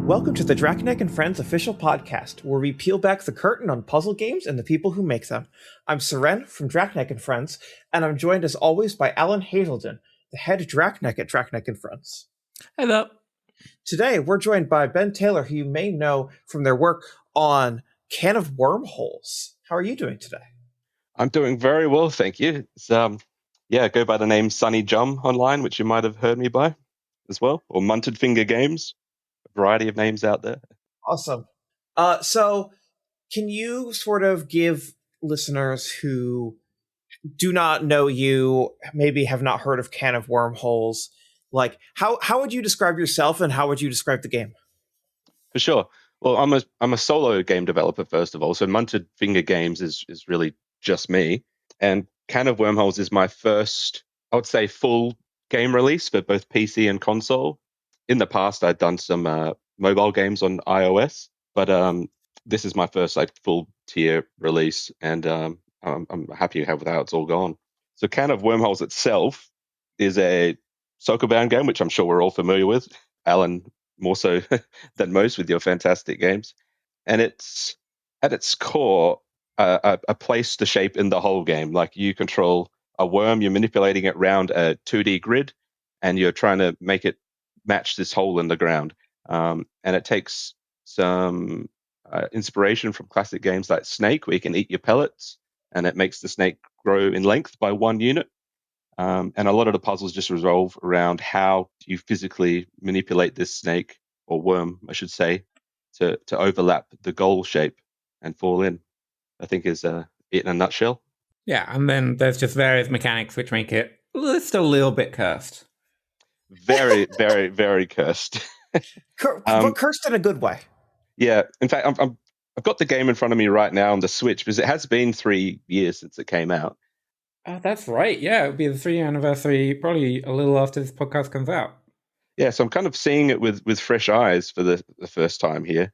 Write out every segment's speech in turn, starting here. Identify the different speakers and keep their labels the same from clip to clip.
Speaker 1: Welcome to the Draconeck and Friends official podcast, where we peel back the curtain on puzzle games and the people who make them. I'm Syrenne from Draconeck and Friends, and I'm joined as always by Alan Hazelden, the head Draconeck at Draconeck and Friends.
Speaker 2: Hey there.
Speaker 1: Today, we're joined by Ben Taylor, who you may know from their work on Can of Wormholes. How are you doing today?
Speaker 3: I'm doing very well, thank you. It's, go by the name sunnyjum online, which you might have heard me by as well, or munted finger games. A variety of names out there.
Speaker 1: Awesome. So can you sort of give listeners who do not know you, maybe have not heard of Can of Wormholes, like how would you describe yourself and how would you describe the game?
Speaker 3: For sure. Well, I'm a solo game developer, first of all. So munted finger games is really just me. And Can of Wormholes is my first, I would say, full game release for both PC and console. In the past, I'd done some mobile games on iOS, but this is my first full tier release, and I'm happy with how it's all gone. So Can of Wormholes itself is a soccer-bound game, which I'm sure we're all familiar with. Alan, more so than most with your fantastic games. And it's, at its core, a place to shape in the whole game. Like, you control a worm, you're manipulating it around a 2D grid, and you're trying to make it match this hole in the ground. And it takes some inspiration from classic games like Snake, where you can eat your pellets, and it makes the snake grow in length by 1 unit. And a lot of the puzzles just revolve around how you physically manipulate this snake, or worm, I should say, to overlap the goal shape and fall in, I think is it in a nutshell.
Speaker 2: Yeah, and then there's just various mechanics which make it just a little bit cursed.
Speaker 3: Very, very, very cursed.
Speaker 1: But cursed in a good way. Yeah.
Speaker 3: In fact, I've got the game in front of me right now on the Switch, because it has been 3 years since it came out.
Speaker 2: Oh, that's right. Yeah, it'll be the 3-year anniversary probably a little after this podcast comes out.
Speaker 3: Yeah, so I'm kind of seeing it with fresh eyes for the first time here.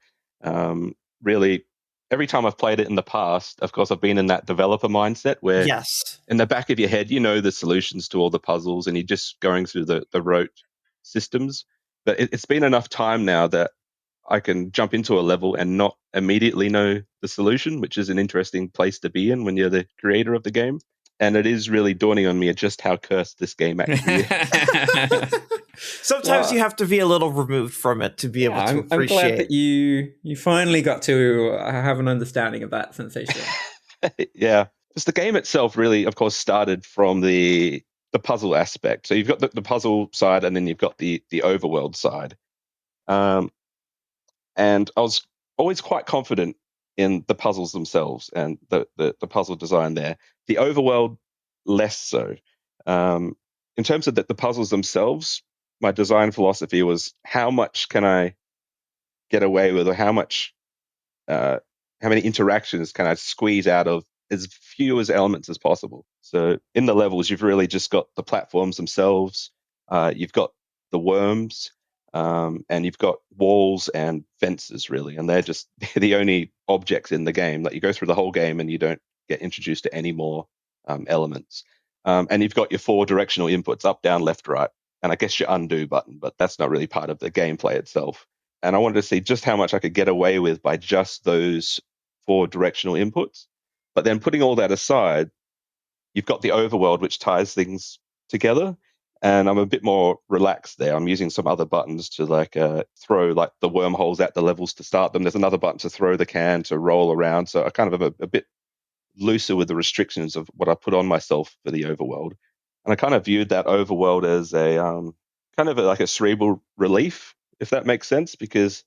Speaker 3: Really, every time I've played it in the past, of course, I've been in that developer mindset where in the back of your head, you know the solutions to all the puzzles, and you're just going through the rote systems. But it's been enough time now that I can jump into a level and not immediately know the solution, which is an interesting place to be in when you're the creator of the game. And it is really dawning on me just how cursed this game actually is.
Speaker 1: Sometimes you have to be a little removed from it to be able to appreciate.
Speaker 2: I'm glad that you finally got to have an understanding of that sensation.
Speaker 3: Yeah. Because the game itself really, of course, started from the puzzle aspect. So you've got the puzzle side, and then you've got the overworld side. And I was always quite confident in the puzzles themselves and the puzzle design there. The overworld, less so. In terms of the puzzles themselves, my design philosophy was, how much can I get away with, or how many interactions can I squeeze out of as few as elements as possible. So in the levels, you've really just got the platforms themselves, you've got the worms, and you've got walls and fences, really, and they're just the only objects in the game. Like, you go through the whole game and you don't get introduced to any more elements. And you've got your 4 directional inputs, up, down, left, right, and I guess your undo button, but that's not really part of the gameplay itself. And I wanted to see just how much I could get away with by just those 4 directional inputs. But then, putting all that aside, you've got the overworld, which ties things together. And I'm a bit more relaxed there. I'm using some other buttons to throw the wormholes at the levels to start them. There's another button to throw the can to roll around. So I kind of am a bit looser with the restrictions of what I put on myself for the overworld. And I kind of viewed that overworld as like a cerebral relief, if that makes sense, because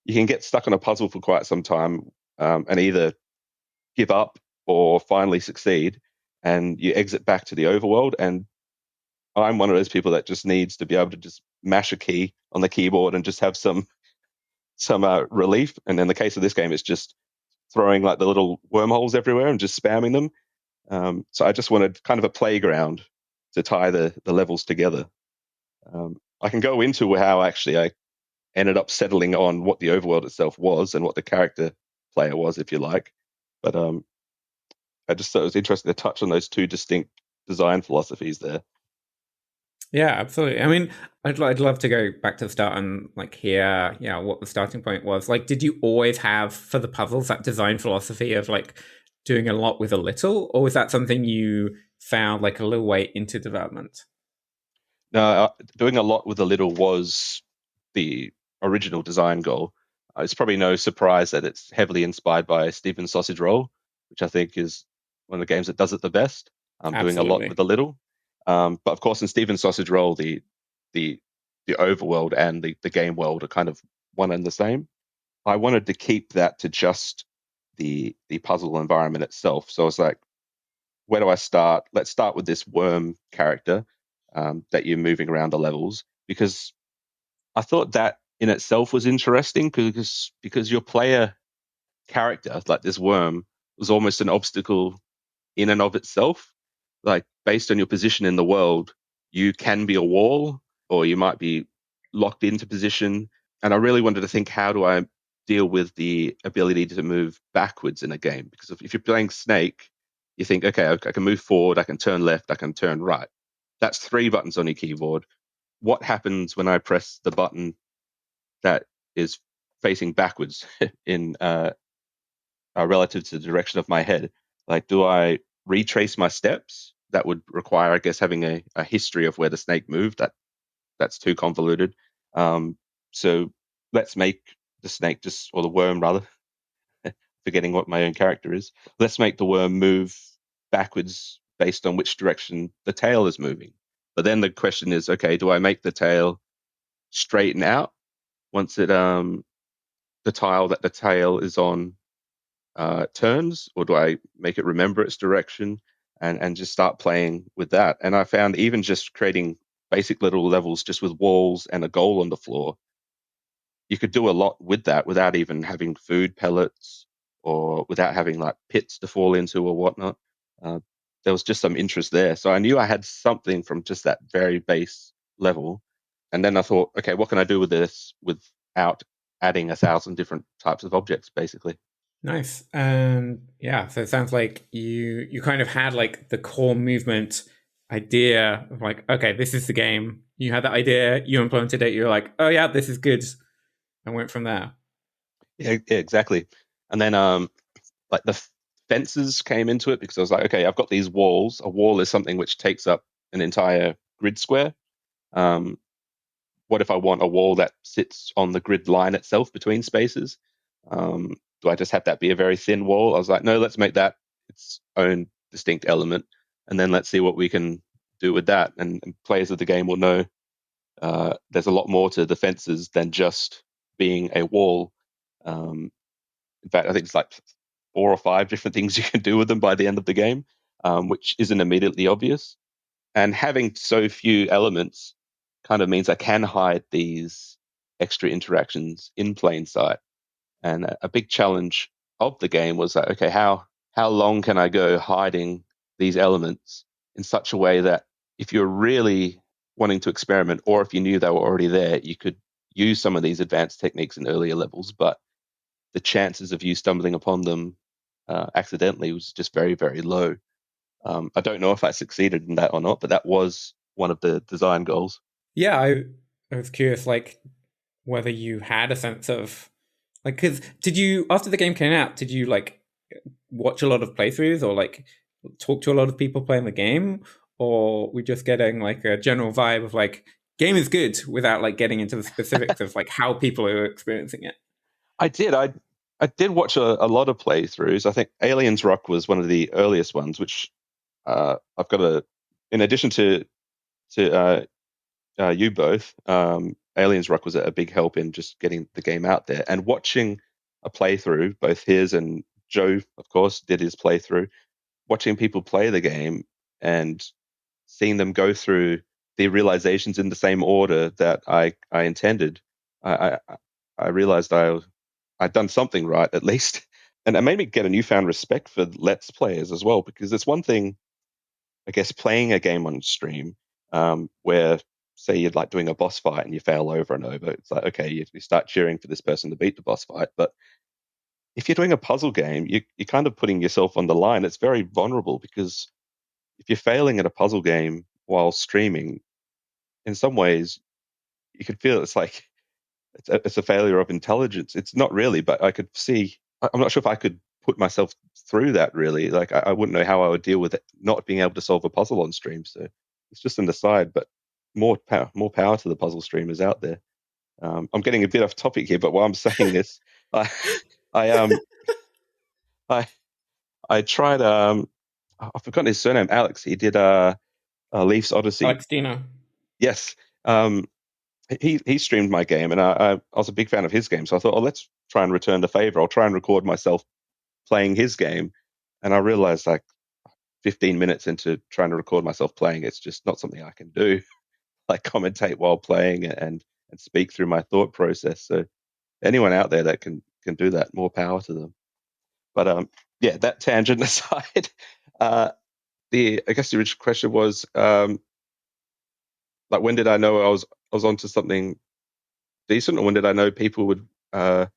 Speaker 3: you can get stuck on a puzzle for quite some time, and either give up or finally succeed, and you exit back to the overworld. And I'm one of those people that just needs to be able to just mash a key on the keyboard and just have some relief. And in the case of this game, it's just throwing the little wormholes everywhere and just spamming them. So I just wanted kind of a playground to tie the levels together. I can go into how actually I ended up settling on what the overworld itself was and what the character player was, if you like. But I just thought it was interesting to touch on those 2 distinct design philosophies there.
Speaker 2: Yeah, absolutely. I mean, I'd love to go back to the start and like hear, yeah, what the starting point was. Like, did you always have for the puzzles that design philosophy of like doing a lot with a little, or was that something you found like a little way into development?
Speaker 3: No, doing a lot with a little was the original design goal. It's probably no surprise that it's heavily inspired by Stephen's Sausage Roll, which I think is one of the games that does it the best. Doing a lot
Speaker 2: Absolutely.
Speaker 3: with a little. But of course, in Stephen's Sausage Roll, the the overworld and the game world are kind of one and the same. I wanted to keep that to just the puzzle environment itself. So I was like, where do I start? Let's start with this worm character that you're moving around the levels, because I thought that in itself was interesting because your player character, like this worm, was almost an obstacle in and of itself. Like based on your position in the world, you can be a wall or you might be locked into position. And I really wanted to think, how do I deal with the ability to move backwards in a game? Because if you're playing Snake, you think, okay, I can move forward, I can turn left, I can turn right. That's three buttons on your keyboard. What happens when I press the button that is facing backwards in relative to the direction of my head? Like, do I retrace my steps? That would require, I guess, having a history of where the snake moved. That's too convoluted. So let's make the snake just, or the worm rather, forgetting what my own character is. Let's make the worm move backwards based on which direction the tail is moving. But then the question is, okay, do I make the tail straighten out once the tile that the tail is on turns, or do I make it remember its direction and just start playing with that? And I found even just creating basic little levels just with walls and a goal on the floor, you could do a lot with that without even having food pellets or without having like pits to fall into or whatnot. Uh, there was just some interest there. So I knew I had something from just that very base level. And then I thought, okay, what can I do with this without adding 1,000 different types of objects, basically?
Speaker 2: Nice. And yeah, so it sounds like you kind of had like the core movement idea of like, okay, this is the game. You had that idea, you implemented it, you're like, oh yeah, this is good, and went from there.
Speaker 3: Yeah, exactly. And then like the fences came into it because I was like, okay, I've got these walls. A wall is something which takes up an entire grid square. Um, what if I want a wall that sits on the grid line itself between spaces? Do I just have that be a very thin wall? I was like, no, let's make that its own distinct element, and then let's see what we can do with that. And players of the game will know there's a lot more to the fences than just being a wall. Um, in fact, I think it's like 4 or 5 different things you can do with them by the end of the game, which isn't immediately obvious. And having so few elements kind of means I can hide these extra interactions in plain sight. And a big challenge of the game was that, okay, how long can I go hiding these elements in such a way that if you're really wanting to experiment, or if you knew they were already there, you could use some of these advanced techniques in earlier levels, but the chances of you stumbling upon them accidentally was just very, very low. I don't know if I succeeded in that or not, but that was one of the design goals.
Speaker 2: Yeah, I was curious, like whether you had a sense of like, because did you after the game came out, did you like watch a lot of playthroughs or like talk to a lot of people playing the game, or we just getting like a general vibe of like game is good without like getting into the specifics of like how people are experiencing it?
Speaker 3: I did. I did watch a lot of playthroughs. I think Aliens Rock was one of the earliest ones, which I've got a. In addition to you both, Aliens Rock was a big help in just getting the game out there and watching a playthrough. Both his and Joe, of course, did his playthrough. Watching people play the game and seeing them go through the realizations in the same order that I intended, I I, I realized I'd done something right at least, and it made me get a newfound respect for Let's Players as well, because it's one thing, I guess, playing a game on stream where, say, you're like doing a boss fight and you fail over and over. It's like, okay, you start cheering for this person to beat the boss fight, but if you're doing a puzzle game, you're kind of putting yourself on the line. It's very vulnerable because if you're failing at a puzzle game while streaming, in some ways you could feel it's like it's a failure of intelligence. It's not really, but I could see. I'm not sure if I could put myself through that really. Like I wouldn't know how I would deal with it not being able to solve a puzzle on stream. So it's just an aside, but more power to the puzzle streamers out there. I'm getting a bit off topic here, but while I'm saying this, I I I I tried I've forgotten his surname, Alex. He did Leaf's Odyssey.
Speaker 2: Alex Dino.
Speaker 3: Yes. He streamed my game, and I was a big fan of his game. So I thought, oh, let's try and return the favor. I'll try and record myself playing his game. And I realized, like 15 minutes into trying to record myself playing, it's just not something I can do. Like commentate while playing and speak through my thought process. So anyone out there that can do that, more power to them. But yeah, that tangent aside, I guess the original question was like, when did I know I was onto something decent, or when did I know people would have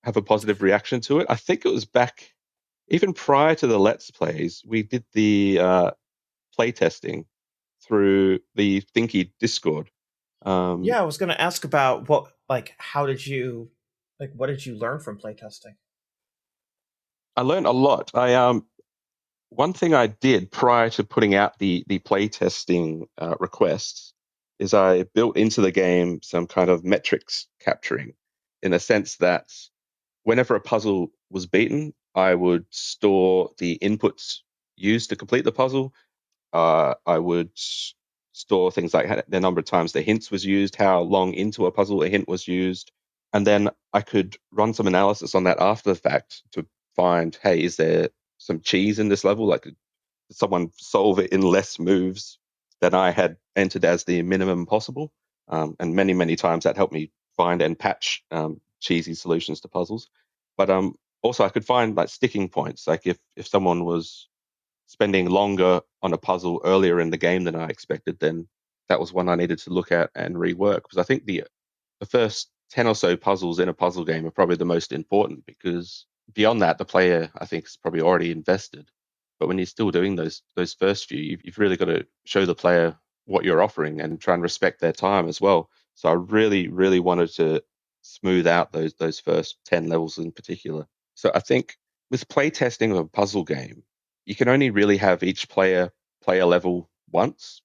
Speaker 3: a positive reaction to it? I think it was back even prior to the Let's Plays. We did the play testing through the Thinky Discord.
Speaker 1: Yeah, I was going to ask about what what did you learn from playtesting?
Speaker 3: I learned a lot. One thing I did prior to putting out the playtesting requests is I built into the game some kind of metrics capturing, in a sense that whenever a puzzle was beaten, I would store the inputs used to complete the puzzle. I would store things like the number of times the hints was used, how long into a puzzle a hint was used, and then I could run some analysis on that after the fact to find, hey, is there some cheese in this level? Like, did someone solve it in less moves than I had entered as the minimum possible? And many times that helped me find and patch cheesy solutions to puzzles. But also I could find like sticking points. Like if someone was spending longer on a puzzle earlier in the game than I expected, then that was one I needed to look at and rework. Because I think the first 10 or so puzzles in a puzzle game are probably the most important, because beyond that, the player, I think, is probably already invested. But when you're still doing those first few, you've really got to show the player what you're offering and try and respect their time as well. So I really wanted to smooth out those first 10 levels in particular. So I think with playtesting of a puzzle game, you can only really have each player play a level once,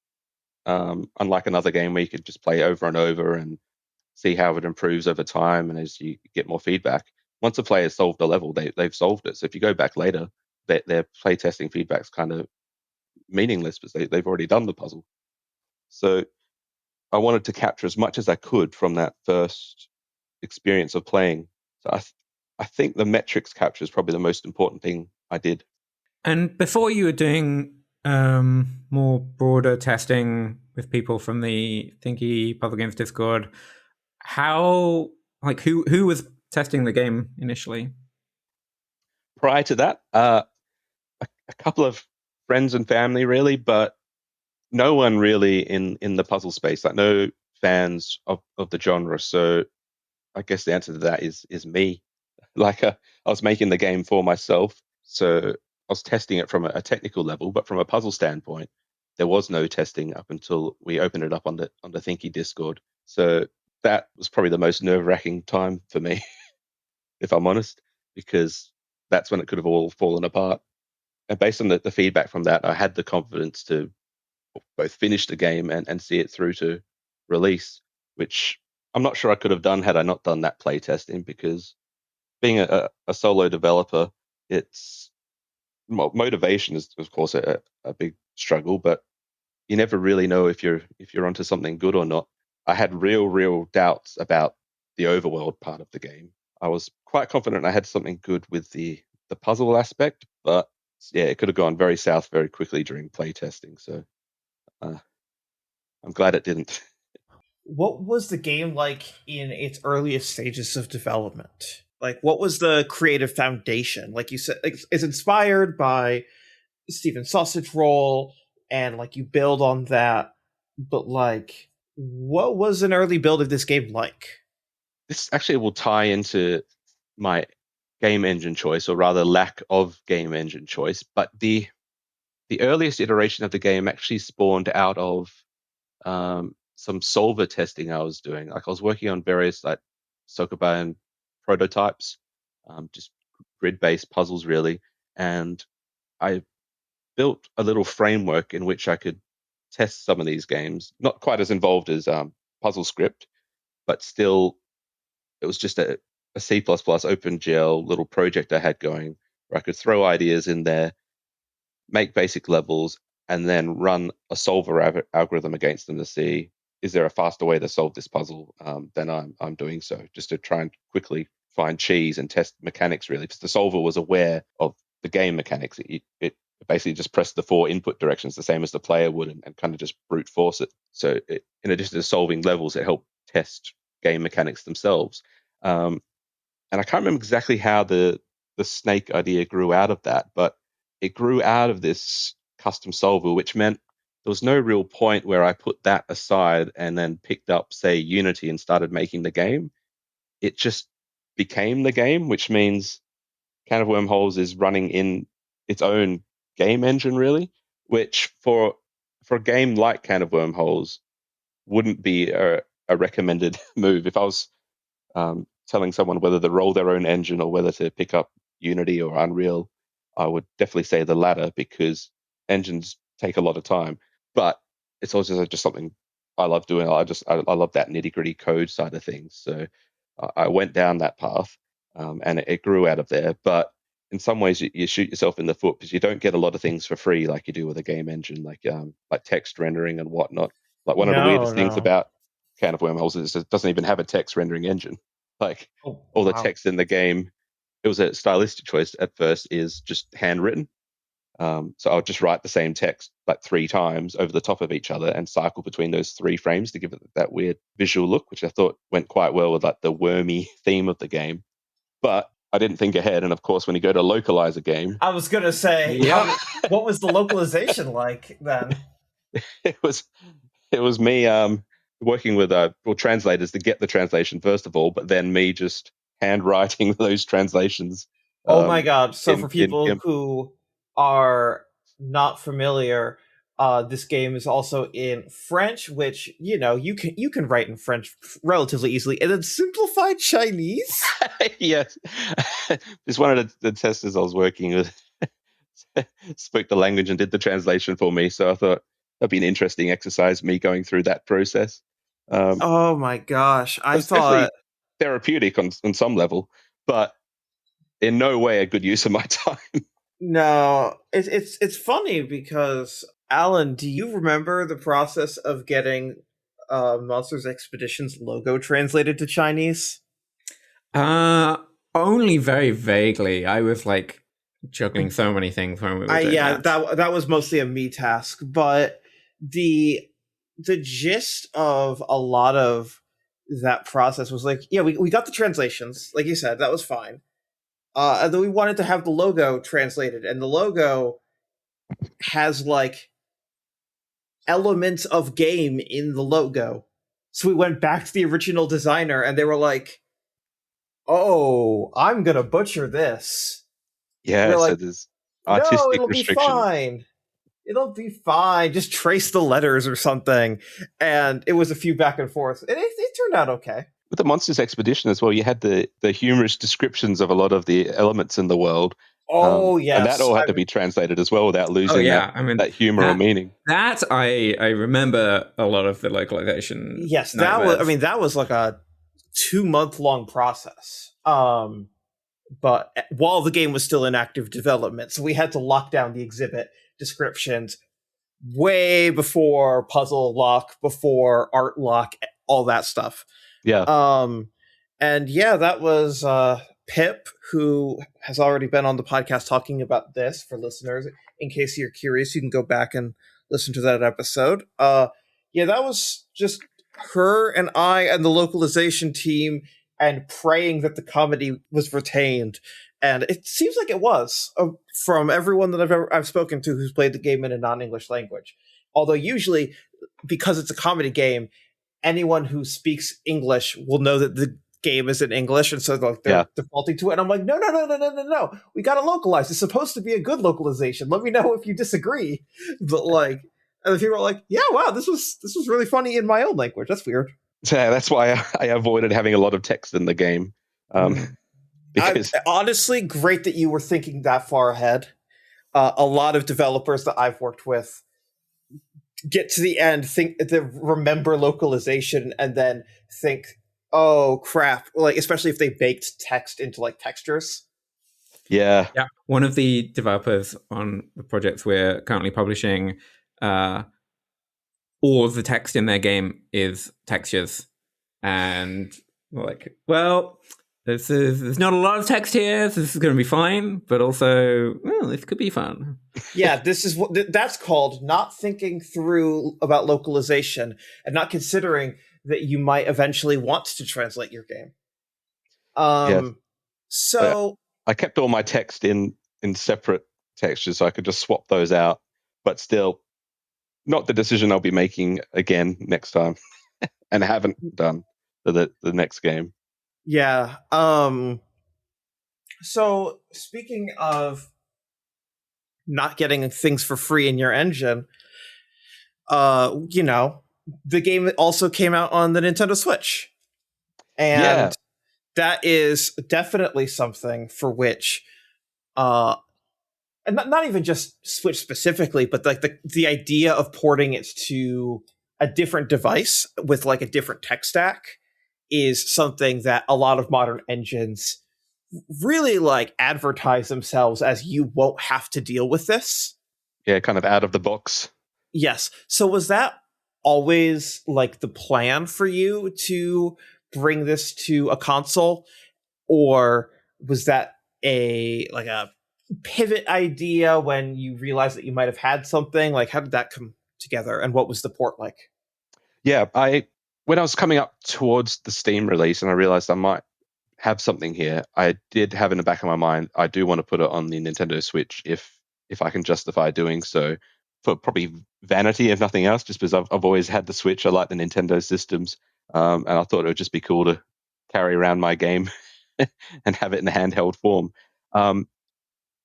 Speaker 3: unlike another game where you could just play over and over and see how it improves over time and as you get more feedback. Once a player solved a level, they've solved it. So if you go back later, their playtesting feedback's kind of meaningless because they've already done the puzzle. So I wanted to capture as much as I could from that first experience of playing. So I think the metrics capture is probably the most important thing I did.
Speaker 2: And before you were doing more broader testing with people from the Thinky Puzzle Games Discord, how, like, who was testing the game initially?
Speaker 3: Prior to that, a couple of friends and family, really, but no one really in the puzzle space, like no fans of the genre. So I guess the answer to that is me. Like I was making the game for myself, so I was testing it from a technical level, but from a puzzle standpoint, there was no testing up until we opened it up on the Thinky Discord. So that was probably the most nerve-wracking time for me, if I'm honest, because that's when it could have all fallen apart. And based on the feedback from that, I had the confidence to both finish the game and see it through to release, which I'm not sure I could have done had I not done that playtesting, because being a solo developer, it's motivation is of course a big struggle, but you never really know if you're onto something good or not. I had real doubts about the overworld part of the game. I was quite confident I had something good with the puzzle aspect, but yeah, it could have gone very south very quickly during playtesting. So I'm glad it didn't.
Speaker 1: What was the game like in its earliest stages of development? Like, what was the creative foundation? Like you said, it's inspired by Steven's Sausage Roll, and like you build on that. But like, what was an early build of this game like?
Speaker 3: This actually will tie into my game engine choice, or rather lack of game engine choice. But the earliest iteration of the game actually spawned out of some solver testing I was doing. Like I was working on various like Sokoban prototypes, just grid-based puzzles really, and I built a little framework in which I could test some of these games. Not quite as involved as Puzzle Script, but still, it was just a C++ OpenGL little project I had going where I could throw ideas in there, make basic levels, and then run a solver algorithm against them to see, is there a faster way to solve this puzzle than I'm doing so, just to try and quickly find cheese and test mechanics really, because the solver was aware of the game mechanics. It basically just pressed the 4 input directions the same as the player would, and kind of just brute force it. So in addition to solving levels, it helped test game mechanics themselves. And I can't remember exactly how the snake idea grew out of that, but it grew out of this custom solver, which meant there was no real point where I put that aside and then picked up, say, Unity and started making the game. It just became the game, which means Can of Wormholes is running in its own game engine, really, which for a game like Can of Wormholes wouldn't be a recommended move. If I was telling someone whether to roll their own engine or whether to pick up Unity or Unreal, I would definitely say the latter, because engines take a lot of time. But it's also just something I love doing. I love that nitty gritty code side of things. So I went down that path, and it grew out of there. But in some ways, you shoot yourself in the foot because you don't get a lot of things for free like you do with a game engine, like text rendering and whatnot. Like one of the weirdest things about Can of Wormholes is it doesn't even have a text rendering engine. Like all the text in the game, it was a stylistic choice at first, is just handwritten. So I'll just write the same text like 3 times over the top of each other and cycle between those 3 frames to give it that weird visual look, which I thought went quite well with like the wormy theme of the game. But I didn't think ahead, and of course, when you go to localize a game,
Speaker 1: I was gonna say, what was the localization like then?
Speaker 3: It was me working with translators to get the translation first of all, but then me just handwriting those translations.
Speaker 1: Oh my god! So for people who are not familiar, this game is also in French, which you can write in French relatively easily, and then simplified Chinese.
Speaker 3: Yes, just one of the testers I was working with spoke the language and did the translation for me. So I thought that'd be an interesting exercise, me going through that process.
Speaker 1: Oh my gosh! I thought
Speaker 3: therapeutic on some level, but in no way a good use of my time.
Speaker 1: No, it's funny because, Alan, do you remember the process of getting Monsters Expedition's logo translated to Chinese?
Speaker 2: Only very vaguely. I was like juggling so many things when we were doing
Speaker 1: that was mostly a me task, but the gist of a lot of that process was like, we got the translations, like you said, that was fine. And then we wanted to have the logo translated, and the logo has like elements of game in the logo. So we went back to the original designer, and they were like, "Oh, I'm gonna butcher this."
Speaker 3: Yeah, so like, there's artistic restrictions.
Speaker 1: Be fine. It'll be fine. Just trace the letters or something. And it was a few back and forth. And it turned out okay.
Speaker 3: With the Monsters Expedition as well, you had the humorous descriptions of a lot of the elements in the world.
Speaker 1: Oh, yes.
Speaker 3: And that all had to be translated as well without losing that humor or meaning.
Speaker 2: That I remember a lot of the localization.
Speaker 1: Yes, that was like a 2-month-long process. But while the game was still in active development, so we had to lock down the exhibit descriptions way before puzzle lock, before art lock, all that stuff.
Speaker 3: Yeah.
Speaker 1: And that was Pip, who has already been on the podcast talking about this. For listeners, in case you're curious, you can go back and listen to that episode. That was just her and I and the localization team, and praying that the comedy was retained. And it seems like it was, from everyone that I've spoken to who's played the game in a non-English language. Although usually, because it's a comedy game, anyone who speaks English will know that the game is in English, and so they're defaulting to it. And I'm like, no. We got to localize. It's supposed to be a good localization. Let me know if you disagree. But And the people are like, yeah, wow, this was really funny in my own language. That's weird.
Speaker 3: So yeah, that's why I avoided having a lot of text in the game. Because
Speaker 1: Honestly, great that you were thinking that far ahead. A lot of developers that I've worked with get to the end, remember localization, and then think, oh crap, like especially if they baked text into like textures.
Speaker 3: yeah,
Speaker 2: One of the developers on the projects we're currently publishing, all of the text in their game is textures, and we're like, well, there's not a lot of text here, so this is going to be fine, but also, well, this could be fun.
Speaker 1: Yeah, this is that's called not thinking through about localization and not considering that you might eventually want to translate your game. So
Speaker 3: I kept all my text in separate textures, so I could just swap those out. But still, not the decision I'll be making again next time, and haven't done for the next game.
Speaker 1: Yeah. So speaking of not getting things for free in your engine, the game also came out on the Nintendo Switch. And that is definitely something for which and not even just Switch specifically, but like the idea of porting it to a different device with like a different tech stack is something that a lot of modern engines really like advertise themselves as you won't have to deal with this.
Speaker 3: Yeah, kind of out of the box.
Speaker 1: Yes. So was that always like the plan for you to bring this to a console, or was that a pivot idea when you realized that you might have had something? Like, how did that come together, and what was the port like?
Speaker 3: Yeah, when I was coming up towards the Steam release and I realized I might have something here, I did have in the back of my mind, I do want to put it on the Nintendo Switch if I can justify doing so, for probably vanity, if nothing else, just because I've always had the Switch. I like the Nintendo systems, and I thought it would just be cool to carry around my game and have it in a handheld form.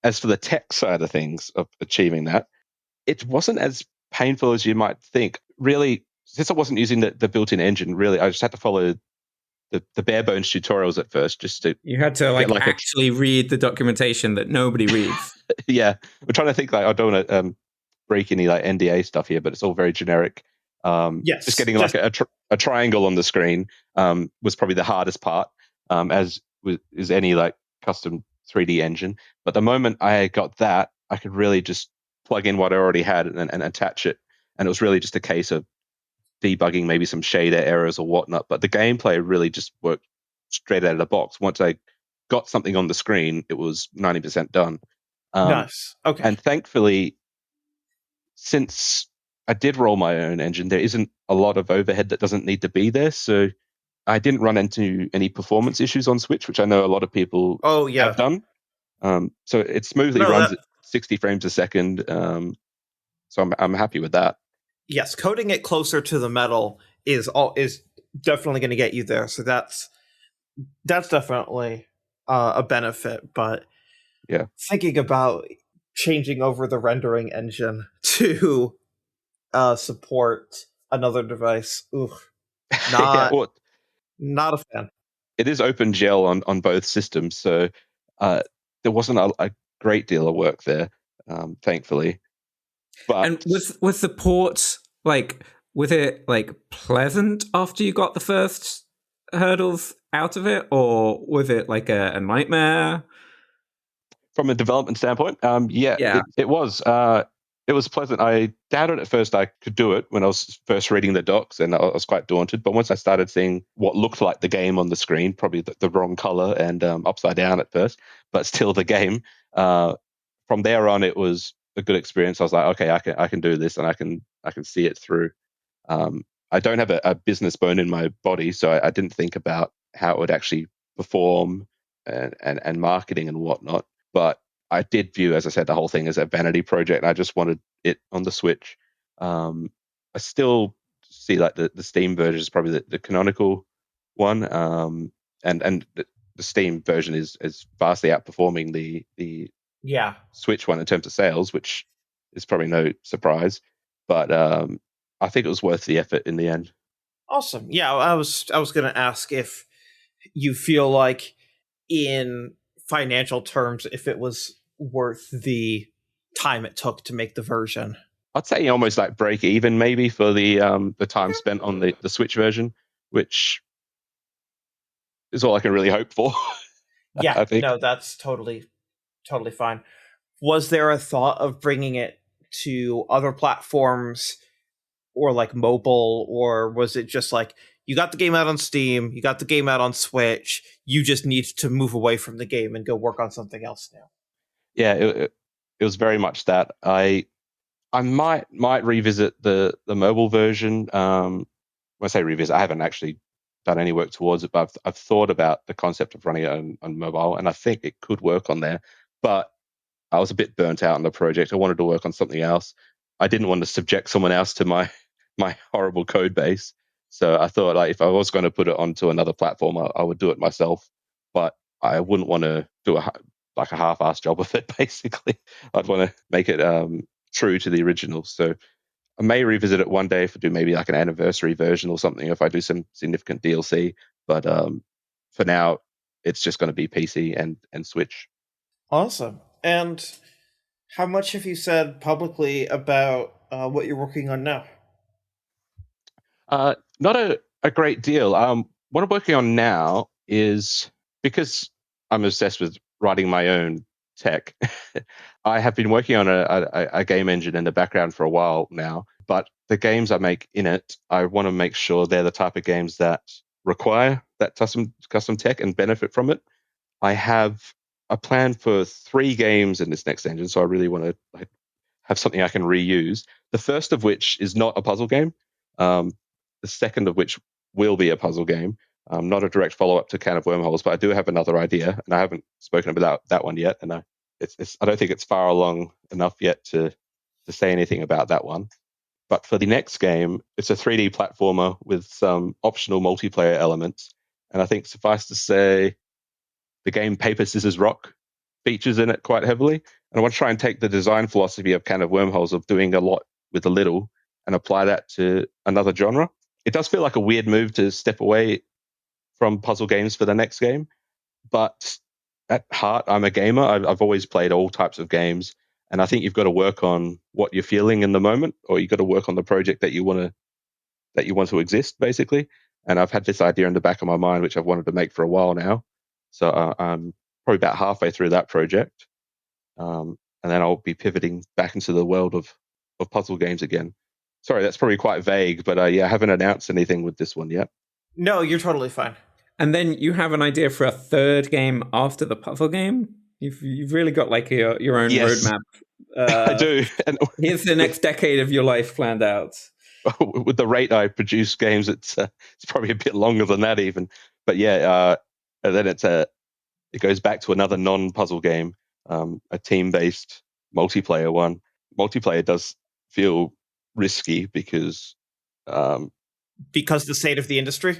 Speaker 3: As for the tech side of things, of achieving that, it wasn't as painful as you might think. Really, since I wasn't using the built-in engine, really, I just had to follow the bare bones tutorials at first. Just to
Speaker 2: you had to actually read the documentation that nobody reads.
Speaker 3: Yeah, I'm trying to think. Like, I don't want to break any like NDA stuff here, but it's all very generic.
Speaker 1: Yes,
Speaker 3: just getting like a triangle on the screen was probably the hardest part, as is any like custom 3D engine. But the moment I got that, I could really just plug in what I already had and attach it. And it was really just a case of debugging maybe some shader errors or whatnot. But the gameplay really just worked straight out of the box. Once I got something on the screen, it was 90% done.
Speaker 1: Nice. Okay.
Speaker 3: And thankfully, since I did roll my own engine, there isn't a lot of overhead that doesn't need to be there. So I didn't run into any performance issues on Switch, which I know a lot of people have done. So it smoothly runs at 60 frames a second. So I'm happy with that.
Speaker 1: Yes, coding it closer to the metal is definitely going to get you there. So that's definitely a benefit. But
Speaker 3: yeah,
Speaker 1: thinking about changing over the rendering engine to support another device, not a fan.
Speaker 3: It is OpenGL on both systems, so there wasn't a great deal of work there, thankfully. But
Speaker 2: and was the port was it like pleasant after you got the first hurdles out of it, or was it like a nightmare?
Speaker 3: From a development standpoint, it was. It was pleasant. I doubted at first I could do it when I was first reading the docs, and I was quite daunted. But once I started seeing what looked like the game on the screen, probably the wrong color and upside down at first, but still the game. From there on, it was a good experience. I was like, okay, I can do this, and I can see it through. I don't have a business bone in my body, so I didn't think about how it would actually perform and marketing and whatnot. But I did view, as I said, the whole thing as a vanity project. I just wanted it on the Switch. I still see like the Steam version is probably the canonical one, and the Steam version is vastly outperforming the Switch one in terms of sales, which is probably no surprise. but I think it was worth the effort in the end.
Speaker 1: Awesome. Yeah, I was going to ask if you feel like, in financial terms, if it was worth the time it took to make the version.
Speaker 3: I'd say almost like break even maybe for the time spent on the Switch version, which is all I can really hope for.
Speaker 1: Yeah,
Speaker 3: I think.
Speaker 1: no, that's totally fine. Was there a thought of bringing it to other platforms or like mobile, or was it just like, you got the game out on Steam, you got the game out on Switch, you just need to move away from the game and go work on something else now?
Speaker 3: Yeah, it was very much that. I might revisit the mobile version. When I say revisit, I haven't actually done any work towards it, but I've thought about the concept of running it on mobile, and I think it could work on there. But I was a bit burnt out on the project. I wanted to work on something else. I didn't want to subject someone else to my horrible code base. So I thought, like, if I was going to put it onto another platform, I would do it myself. But I wouldn't want to do a half-assed job of it. Basically, I'd want to make it true to the original. So I may revisit it one day if I do maybe like an anniversary version or something, if I do some significant DLC. But for now, it's just going to be PC and Switch.
Speaker 1: Awesome. And how much have you said publicly about what you're working on now?
Speaker 3: Not a great deal. What I'm working on now is, because I'm obsessed with writing my own tech, I have been working on a game engine in the background for a while now. But the games I make in it, I want to make sure they're the type of games that require that custom tech and benefit from it. I have a plan for 3 games in this next engine, so I really want to have something I can reuse. The first of which is not a puzzle game. The second of which will be a puzzle game. Not a direct follow-up to Can of Wormholes, but I do have another idea, and I haven't spoken about that one yet. And I don't think it's far along enough yet to say anything about that one. But for the next game, it's a 3D platformer with some optional multiplayer elements. And I think suffice to say, the game Paper, Scissors, Rock features in it quite heavily. And I want to try and take the design philosophy of Can of Wormholes of doing a lot with a little and apply that to another genre. It does feel like a weird move to step away from puzzle games for the next game, but at heart, I'm a gamer. I've always played all types of games, and I think you've got to work on what you're feeling in the moment, or you've got to work on the project that you want to exist, basically. And I've had this idea in the back of my mind, which I've wanted to make for a while now. So I'm probably about halfway through that project, and then I'll be pivoting back into the world of puzzle games again. Sorry, that's probably quite vague, but yeah, I haven't announced anything with this one yet.
Speaker 1: No, you're totally fine.
Speaker 2: And then you have an idea for a third game after the puzzle game? You've really got like your own roadmap.
Speaker 3: I do. And
Speaker 2: here's the next decade of your life planned out.
Speaker 3: With the rate I produce games, it's probably a bit longer than that even. But yeah, and then it goes back to another non-puzzle game, a team-based multiplayer one. Multiplayer does feel risky because
Speaker 1: the state of the industry.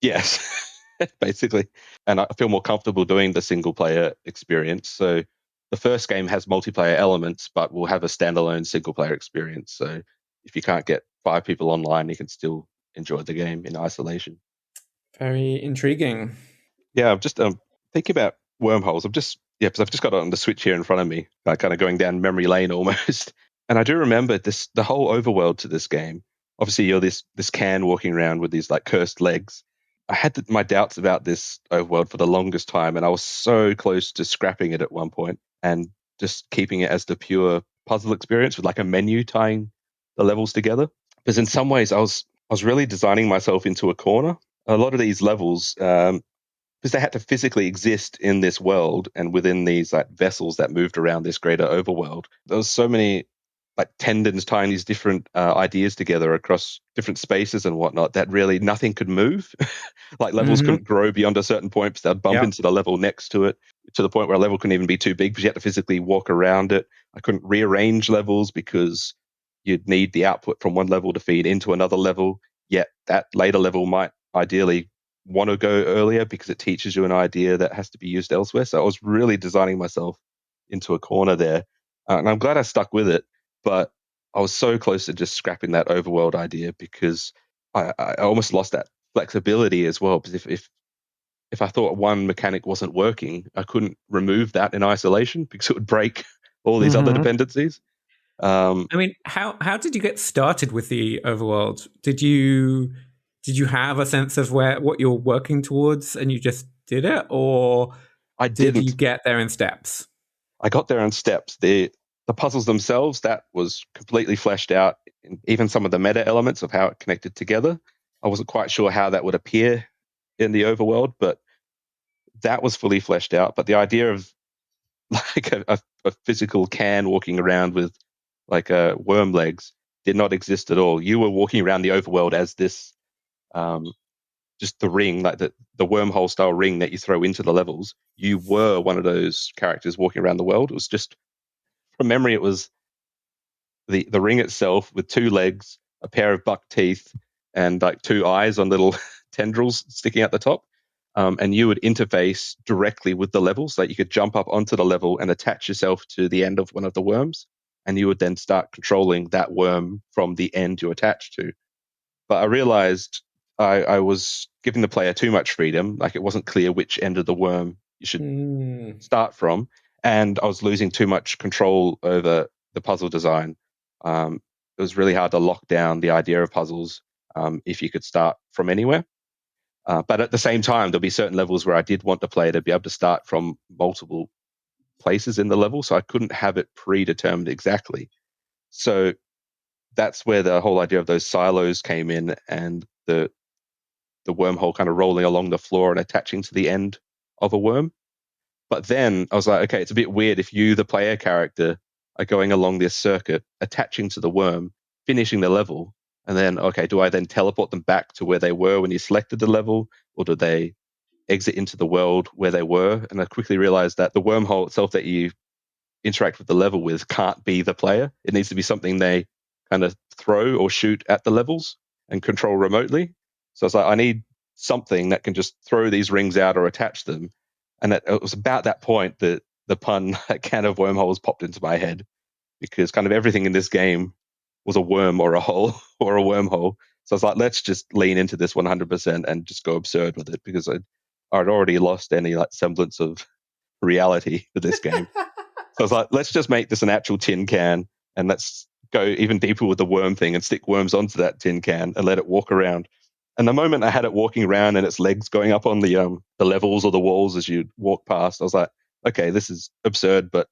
Speaker 3: Yes, basically. And I feel more comfortable doing the single player experience. So the first game has multiplayer elements, but will have a standalone single player experience. So if you can't get 5 people online, you can still enjoy the game in isolation.
Speaker 2: Very intriguing.
Speaker 3: Yeah, I'm just thinking about Wormholes. Because I've just got it on the Switch here in front of me, kind of going down memory lane almost. And I do remember the whole overworld to this game. Obviously, you're this can walking around with these like cursed legs. I had my doubts about this overworld for the longest time, and I was so close to scrapping it at one point and just keeping it as the pure puzzle experience with like a menu tying the levels together. Because in some ways, I was really designing myself into a corner. A lot of these levels, because they had to physically exist in this world and within these like vessels that moved around this greater overworld. There was so many like tendons tying these different ideas together across different spaces and whatnot that really nothing could move. Like levels couldn't grow beyond a certain point because they'd bump into the level next to it, to the point where a level couldn't even be too big because you had to physically walk around it. I couldn't rearrange levels because you'd need the output from one level to feed into another level, yet that later level might ideally want to go earlier because it teaches you an idea that has to be used elsewhere. So I was really designing myself into a corner there. And I'm glad I stuck with it. But I was so close to just scrapping that overworld idea because I almost lost that flexibility as well. Because if I thought one mechanic wasn't working, I couldn't remove that in isolation because it would break all these other dependencies.
Speaker 2: I mean, how did you get started with the overworld? Did you have a sense of what you're working towards and you just did it, or
Speaker 3: I
Speaker 2: did
Speaker 3: didn't.
Speaker 2: you get there in steps?
Speaker 3: I got there in steps. The puzzles themselves, that was completely fleshed out. Even some of the meta elements of how it connected together, I wasn't quite sure how that would appear in the overworld, but that was fully fleshed out. But the idea of like a physical can walking around with like worm legs did not exist at all. You were walking around the overworld as this just the ring, like the wormhole style ring that you throw into the levels. You were one of those characters walking around the world. It was just, from memory, it was the ring itself with two legs, a pair of buck teeth, and like two eyes on little tendrils sticking out the top. And you would interface directly with the levels. Like you could jump up onto the level and attach yourself to the end of one of the worms, and you would then start controlling that worm from the end you're attached to. But I realized I was giving the player too much freedom. Like it wasn't clear which end of the worm you should start from, and I was losing too much control over the puzzle design. It was really hard to lock down the idea of puzzles if you could start from anywhere. But at the same time, there'll be certain levels where I did want the player to be able to start from multiple places in the level, so I couldn't have it predetermined exactly. So that's where the whole idea of those silos came in, and the wormhole kind of rolling along the floor and attaching to the end of a worm. But then I was like, okay, it's a bit weird if you, the player character, are going along this circuit, attaching to the worm, finishing the level, and then, okay, do I then teleport them back to where they were when you selected the level, or do they exit into the world where they were? And I quickly realized that the wormhole itself that you interact with the level with can't be the player. It needs to be something they kind of throw or shoot at the levels and control remotely. So it's like, I need something that can just throw these rings out or attach them. And it was about that point that the pun Can of Wormholes popped into my head, because kind of everything in this game was a worm or a hole or a wormhole. So I was like, let's just lean into this 100% and just go absurd with it, because I'd already lost any like semblance of reality to this game. So I was like, let's just make this an actual tin can, and let's go even deeper with the worm thing and stick worms onto that tin can and let it walk around. And the moment I had it walking around and its legs going up on the levels or the walls as you walk past, I was like, okay, this is absurd, but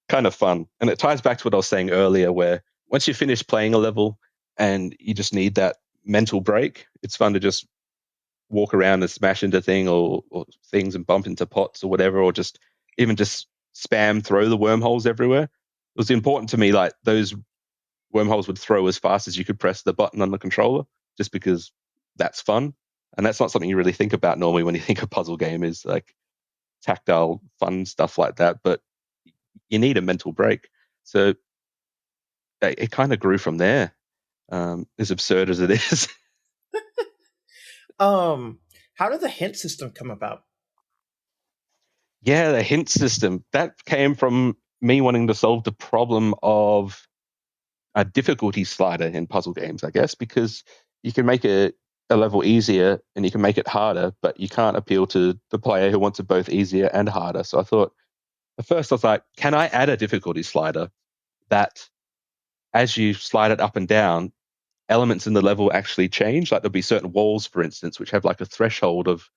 Speaker 3: kind of fun. And it ties back to what I was saying earlier, where once you finish playing a level and you just need that mental break, it's fun to just walk around and smash into or things and bump into pots or whatever, or just even just spam throw the wormholes everywhere. It was important to me, like those wormholes would throw as fast as you could press the button on the controller, just because that's fun. And that's not something you really think about normally when you think a puzzle game is like tactile fun stuff like that, but you need a mental break. So it kind of grew from there, as absurd as it is.
Speaker 1: How did the hint system come about?
Speaker 3: Yeah, the hint system, that came from me wanting to solve the problem of a difficulty slider in puzzle games, I guess, because you can make a level easier and you can make it harder, but you can't appeal to the player who wants it both easier and harder. So I thought, at first I was like, can I add a difficulty slider that as you slide it up and down, elements in the level actually change? Like there'll be certain walls, for instance, which have like a threshold of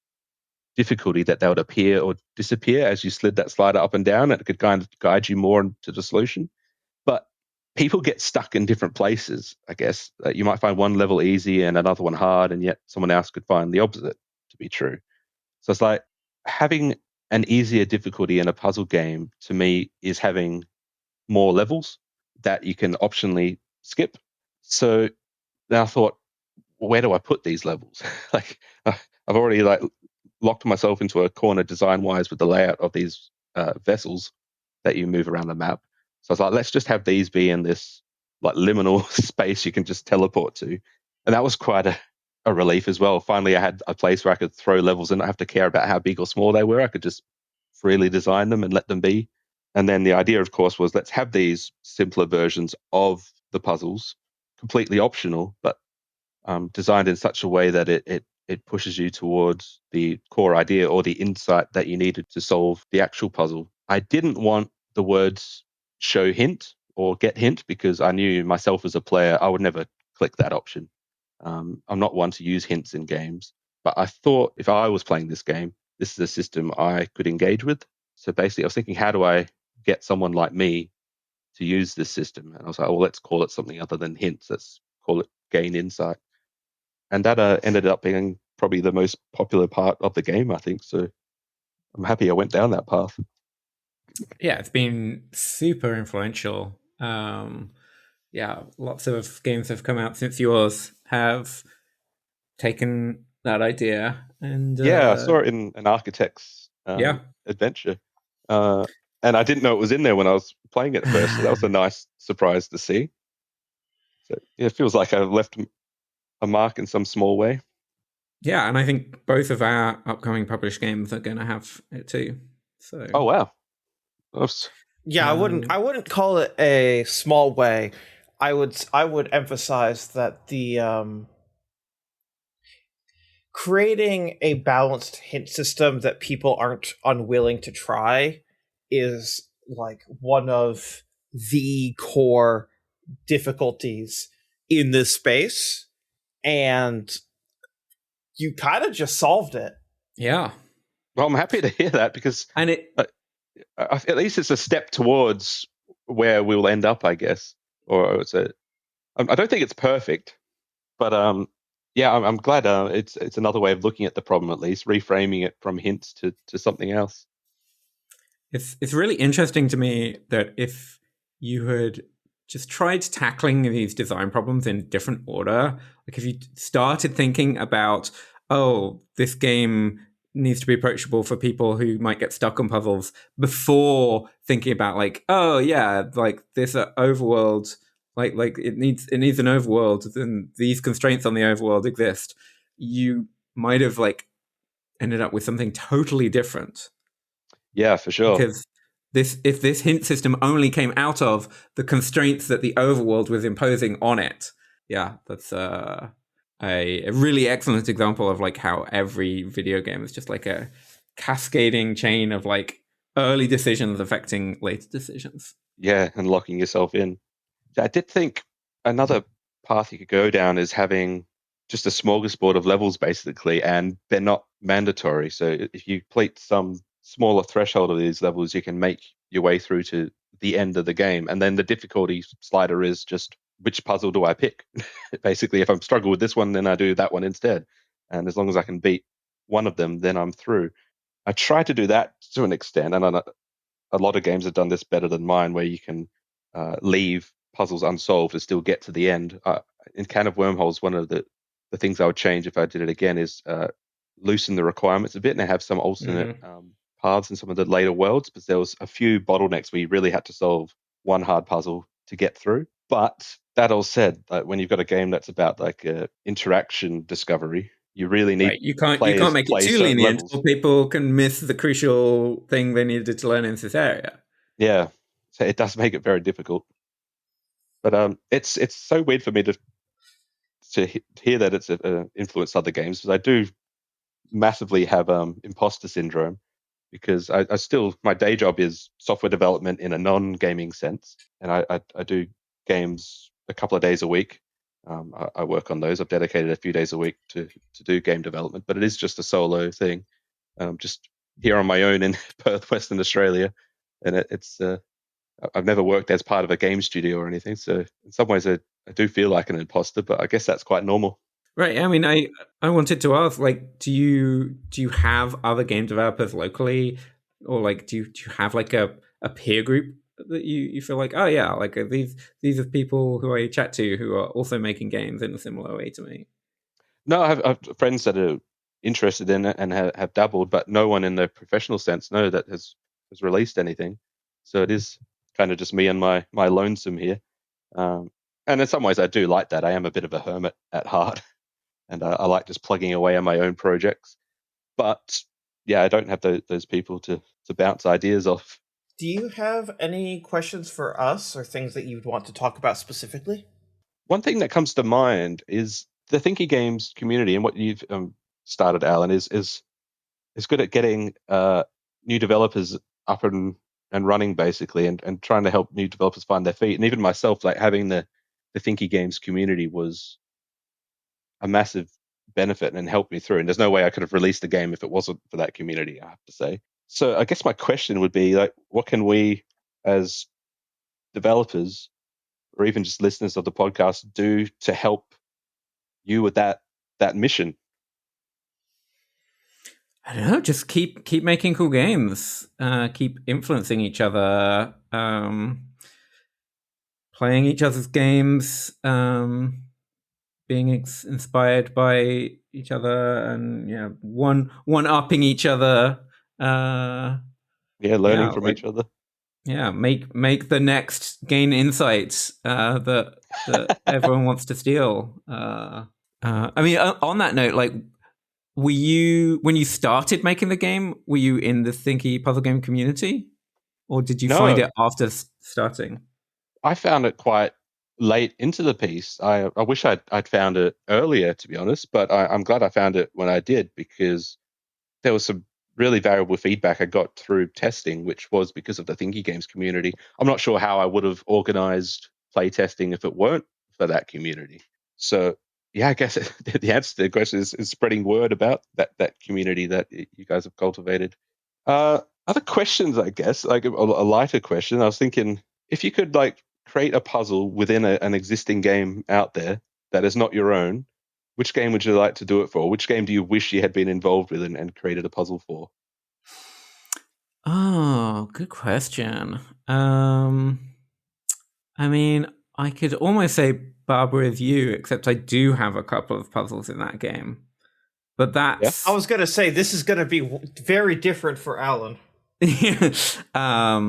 Speaker 3: difficulty that they would appear or disappear as you slid that slider up and down. And it could kind of guide you more into the solution. But people get stuck in different places, I guess. You might find one level easy and another one hard, and yet someone else could find the opposite to be true. So it's like having an easier difficulty in a puzzle game, to me, is having more levels that you can optionally skip. So then I thought, where do I put these levels? Like I've already like locked myself into a corner design wise with the layout of these vessels that you move around the map. So I was like, let's just have these be in this like liminal space you can just teleport to. And that was quite a relief as well. Finally, I had a place where I could throw levels and not have to care about how big or small they were. I could just freely design them and let them be. And then the idea, of course, was let's have these simpler versions of the puzzles, completely optional, but designed in such a way that it pushes you towards the core idea or the insight that you needed to solve the actual puzzle. I didn't want the words show hint or get hint because I knew myself as a player, I would never click that option. I'm not one to use hints in games, but I thought if I was playing this game, this is a system I could engage with. So basically, I was thinking, how do I get someone like me to use this system? And I was like, well, let's call it something other than hints. Let's call it gain insight. And that ended up being probably the most popular part of the game, I think. So I'm happy I went down that path.
Speaker 2: Yeah, it's been super influential. Yeah, lots of games have come out since yours have taken that idea. And
Speaker 3: yeah, I saw it in an architect's adventure. And I didn't know it was in there when I was playing it first. So that was a nice surprise to see. So it feels like I've left a mark in some small way.
Speaker 2: Yeah, and I think both of our upcoming published games are going to have it too. So.
Speaker 3: Oh wow.
Speaker 1: Yeah, I wouldn't call it a small way. I would emphasize that the creating a balanced hint system that people aren't unwilling to try is like one of the core difficulties in this space, and you kind of just solved it.
Speaker 2: Yeah.
Speaker 3: Well, I'm happy to hear that because at least it's a step towards where we'll end up, I guess. Or I don't think it's perfect, but yeah, I'm glad it's another way of looking at the problem, at least reframing it from hints to something else.
Speaker 2: It's really interesting to me that if you had just tried tackling these design problems in different order, like if you started thinking about, oh, this game needs to be approachable for people who might get stuck on puzzles before thinking about like, oh yeah, like this overworld, like it needs an overworld, and these constraints on the overworld exist, you might have like ended up with something totally different.
Speaker 3: Yeah, for sure.
Speaker 2: Because if this hint system only came out of the constraints that the overworld was imposing on it, yeah, that's a really excellent example of like how every video game is just like a cascading chain of like early decisions affecting later decisions.
Speaker 3: Yeah, and locking yourself in. I did think another path you could go down is having just a smorgasbord of levels, basically, and they're not mandatory. So if you complete some smaller threshold of these levels, you can make your way through to the end of the game. And then the difficulty slider is just which puzzle do I pick? Basically, if I'm struggling with this one, then I do that one instead. And as long as I can beat one of them, then I'm through. I try to do that to an extent, and a lot of games have done this better than mine, where you can leave puzzles unsolved and still get to the end. In Can of Wormholes, one of the things I would change if I did it again is loosen the requirements a bit and have some alternate paths in some of the later worlds, because there was a few bottlenecks where you really had to solve one hard puzzle to get through. But that all said, when you've got a game that's about like interaction discovery, you really need
Speaker 2: you can't make it too lenient, or people can miss the crucial thing they needed to learn in this area.
Speaker 3: Yeah, so it does make it very difficult. But it's so weird for me to hear that it's influenced other games, because I do massively have imposter syndrome, because I still, my day job is software development in a non-gaming sense, and I do games a couple of days a week. I work on those. I've dedicated a few days a week to do game development, but it is just a solo thing, just here on my own in Perth, Western Australia, and it's I've never worked as part of a game studio or anything, so in some ways I do feel like an imposter, but I guess that's quite normal.
Speaker 2: Right. I mean, I wanted to ask, like, do you have other game developers locally, or like do you have like a peer group that you feel like, oh yeah, like these are people who I chat to who are also making games in a similar way to me?
Speaker 3: No, I have friends that are interested in it and have dabbled, but no one in the professional sense, that has released anything. So it is kind of just me and my lonesome here. And in some ways I do like that. I am a bit of a hermit at heart, and I like just plugging away on my own projects. But yeah, I don't have those people to bounce ideas off.
Speaker 1: Do you have any questions for us or things that you'd want to talk about specifically?
Speaker 3: One thing that comes to mind is the Thinky Games community, and what you've started, Alan, is good at getting new developers up and running, basically, and trying to help new developers find their feet. And even myself, like having the Thinky Games community was a massive benefit and helped me through. And there's no way I could have released the game if it wasn't for that community, I have to say. So I guess my question would be, like, what can we as developers or even just listeners of the podcast do to help you with that mission?
Speaker 2: I don't know. Just keep making cool games. Keep influencing each other. Playing each other's games. Being inspired by each other, and one-upping each other.
Speaker 3: Learning from each other.
Speaker 2: Yeah, make the next gain insights that everyone wants to steal. I mean, on that note, like, were you, when you started making the game, were you in the Thinky puzzle game community, or did you find it after starting?
Speaker 3: I found it quite late into the piece. I wish I'd found it earlier, to be honest, but I'm glad I found it when I did, because there was some really valuable feedback I got through testing, which was because of the Thinky Games community. I'm not sure how I would have organized play testing if it weren't for that community. So yeah, I guess the answer to the question is spreading word about that community that you guys have cultivated. Other questions, I guess, like a lighter question. I was thinking, if you could like create a puzzle within an existing game out there that is not your own, which game would you like to do it for? Which game do you wish you had been involved with and created a puzzle for?
Speaker 2: Oh, good question. I mean, I could almost say Barbara is You, except I do have a couple of puzzles in that game. But that's...
Speaker 1: I was going to say, this is going to be very different for Alan.
Speaker 2: But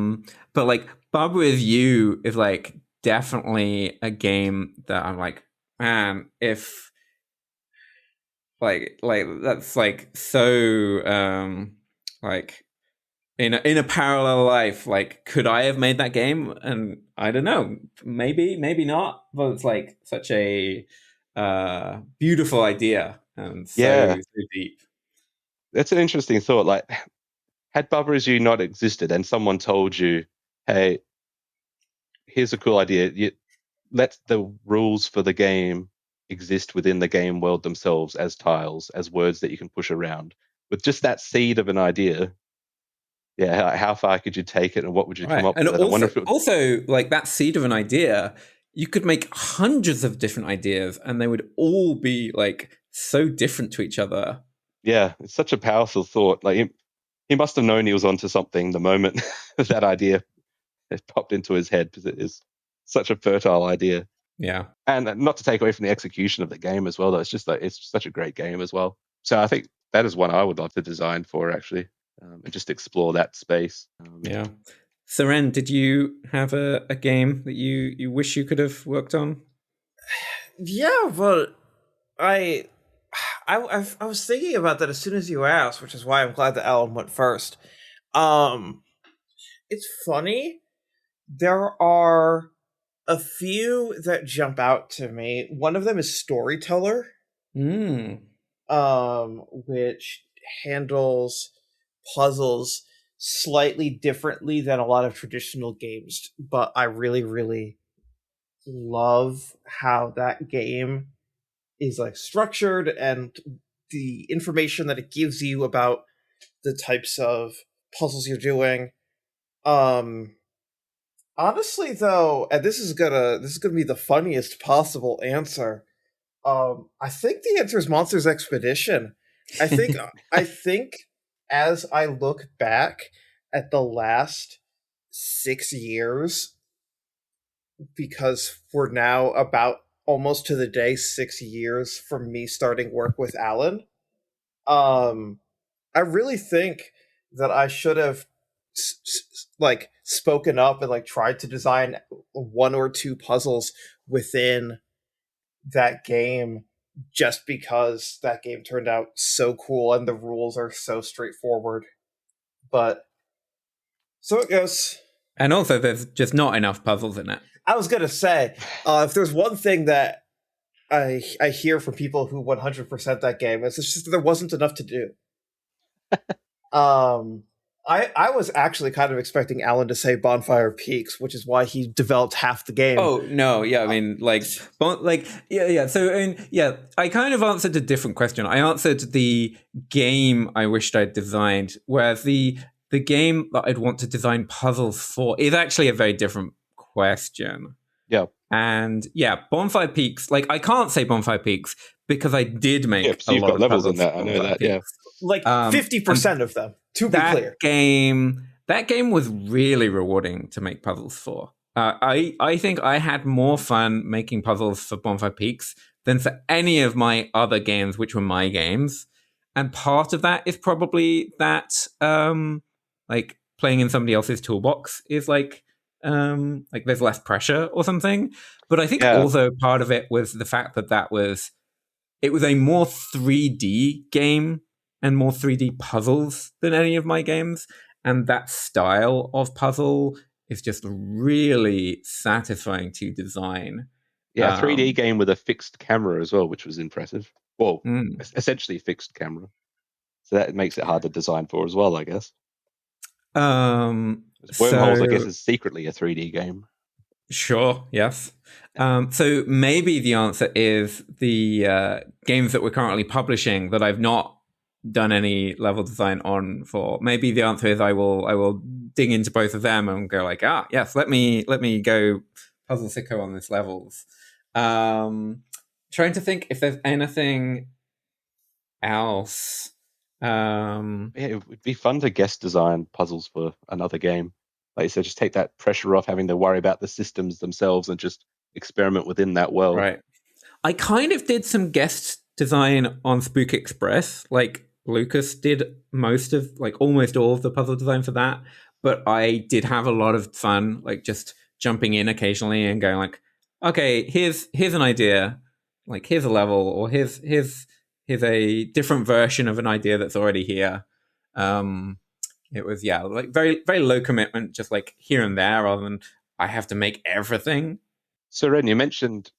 Speaker 2: like, Barbara is You is like definitely a game that I'm like, man, if like that's like so like in a parallel life, like, could I have made that game? And I don't know, maybe not, but it's like such a beautiful idea and so deep.
Speaker 3: That's an interesting thought. Like, had Barbara Is You not existed and someone told you, hey, here's a cool idea, let the rules for the game exist within the game world themselves as tiles, as words that you can push around, with just that seed of an idea, how far could you take it and what would you come up
Speaker 2: and
Speaker 3: with?
Speaker 2: Also,
Speaker 3: I wonder if it would...
Speaker 2: also, like, that seed of an idea, you could make hundreds of different ideas and they would all be like so different to each other.
Speaker 3: Yeah, it's such a powerful thought. Like, he must have known he was onto something the moment that idea popped into his head, because it is such a fertile idea.
Speaker 2: Yeah.
Speaker 3: And not to take away from the execution of the game as well, though. It's just like, it's such a great game as well. So I think that is one I would love to design for, actually, and just explore that space.
Speaker 2: Yeah. Syrenne, did you have a game that you wish you could have worked on?
Speaker 1: Yeah, but I was thinking about that as soon as you asked, which is why I'm glad that Alan went first. It's funny. There are a few that jump out to me. One of them is Storyteller, which handles puzzles slightly differently than a lot of traditional games, but I really, really love how that game is like structured and the information that it gives you about the types of puzzles you're doing. Honestly, though, and this is gonna be the funniest possible answer. I think the answer is Monsters Expedition. I think as I look back at the last 6 years, because we're now about almost to the day 6 years from me starting work with Alan, I really think that I should have like spoken up and like tried to design one or two puzzles within that game, just because that game turned out so cool and the rules are so straightforward. But So it goes.
Speaker 2: And also, there's just not enough puzzles in it.
Speaker 1: I was gonna say, if there's one thing that I hear from people who 100% that game, it's just that there wasn't enough to do. I was actually kind of expecting Alan to say Bonfire Peaks, which is why he developed half the game.
Speaker 2: Oh no, yeah, I mean, yeah. So, I kind of answered a different question. I answered the game I wished I'd designed, whereas the game that I'd want to design puzzles for is actually a very different question.
Speaker 3: Yeah.
Speaker 2: And Bonfire Peaks. Like, I can't say Bonfire Peaks because I did make
Speaker 3: so you've got
Speaker 2: of
Speaker 3: levels in
Speaker 2: puzzles
Speaker 3: that.
Speaker 2: for
Speaker 3: I know
Speaker 2: Bonfire
Speaker 3: that.
Speaker 2: Peaks.
Speaker 3: Yeah.
Speaker 1: Like 50% of them, to be clear.
Speaker 2: That game was really rewarding to make puzzles for. I think I had more fun making puzzles for Bonfire Peaks than for any of my other games, which were my games. And part of that is probably that, like, playing in somebody else's toolbox is like there's less pressure or something. But I think also part of it was the fact that it was a more 3D game and more 3D puzzles than any of my games. And that style of puzzle is just really satisfying to design.
Speaker 3: Yeah, a 3D game with a fixed camera as well, which was impressive. Well, essentially fixed camera. So that makes it hard to design for as well, I guess. Wormholes, I guess, is secretly a 3D game.
Speaker 2: Sure, yes. So maybe the answer is the games that we're currently publishing that I've not done any level design on for. Maybe the answer is I will dig into both of them and go like, yes, let me go puzzle sicko on this levels. Trying to think if there's anything else.
Speaker 3: It would be fun to guest design puzzles for another game. Like you said, just take that pressure off having to worry about the systems themselves and just experiment within that world.
Speaker 2: Right. I kind of did some guest design on Spook Express. Like, Lucas did almost all of the puzzle design for that, but I did have a lot of fun, like, just jumping in occasionally and going like, okay, here's an idea, like, here's a level, or here's a different version of an idea that's already here. It was like very, very low commitment, just like here and there, rather than I have to make everything.
Speaker 3: Syrenne, you mentioned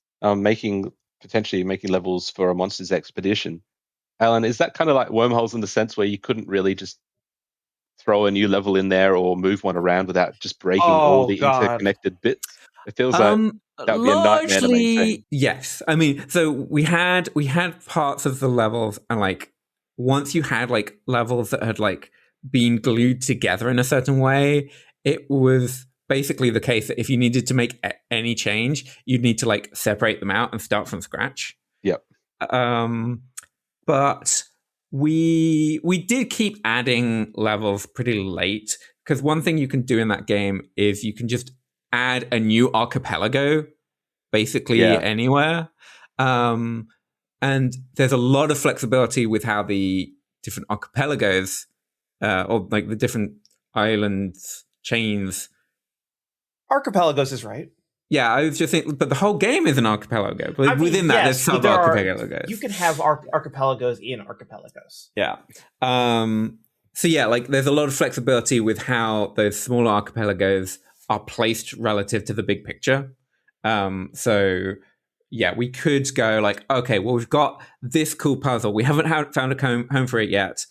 Speaker 3: potentially making levels for a Monsters Expedition. Alan, is that kind of like Wormholes in the sense where you couldn't really just throw a new level in there or move one around without just breaking all the interconnected bits? It feels like that would be a nightmare to maintain.
Speaker 2: Yes. I mean, so we had parts of the levels, and like once you had like levels that had like been glued together in a certain way, it was basically the case that if you needed to make any change, you'd need to like separate them out and start from scratch.
Speaker 3: Yep.
Speaker 2: But we did keep adding levels pretty late, because one thing you can do in that game is you can just add a new archipelago basically anywhere. And there's a lot of flexibility with how the different archipelagos or like the different islands chains.
Speaker 1: Archipelagos is right.
Speaker 2: Yeah, I was just thinking, but the whole game is an archipelago. But within that, there's sub-archipelagos.
Speaker 1: You can have archipelagos in archipelagos.
Speaker 2: Yeah. So yeah, like there's a lot of flexibility with how those smaller archipelagos are placed relative to the big picture. So yeah, we could go like, okay, well, we've got this cool puzzle. We haven't found a home for it yet.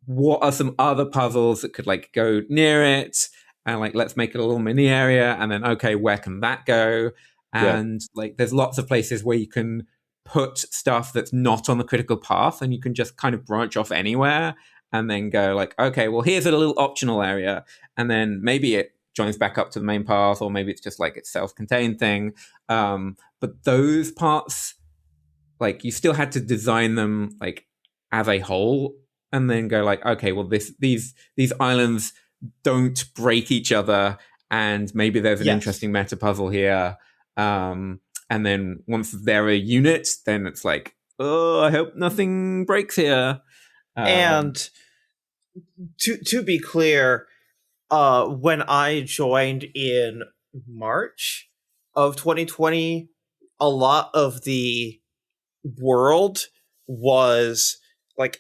Speaker 2: What are some other puzzles that could like go near it? And like, let's make it a little mini area. And then, okay, where can that go? And like, there's lots of places where you can put stuff that's not on the critical path, and you can just kind of branch off anywhere and then go like, okay, well, here's a little optional area. And then maybe it joins back up to the main path, or maybe it's just like it's self-contained thing. But those parts, like you still had to design them like as a whole, and then go like, okay, well, these islands don't break each other, and maybe there's an interesting meta puzzle here. And then once they're a unit, then it's like, oh, I hope nothing breaks here.
Speaker 1: And to be clear, when I joined in March of 2020, a lot of the world was like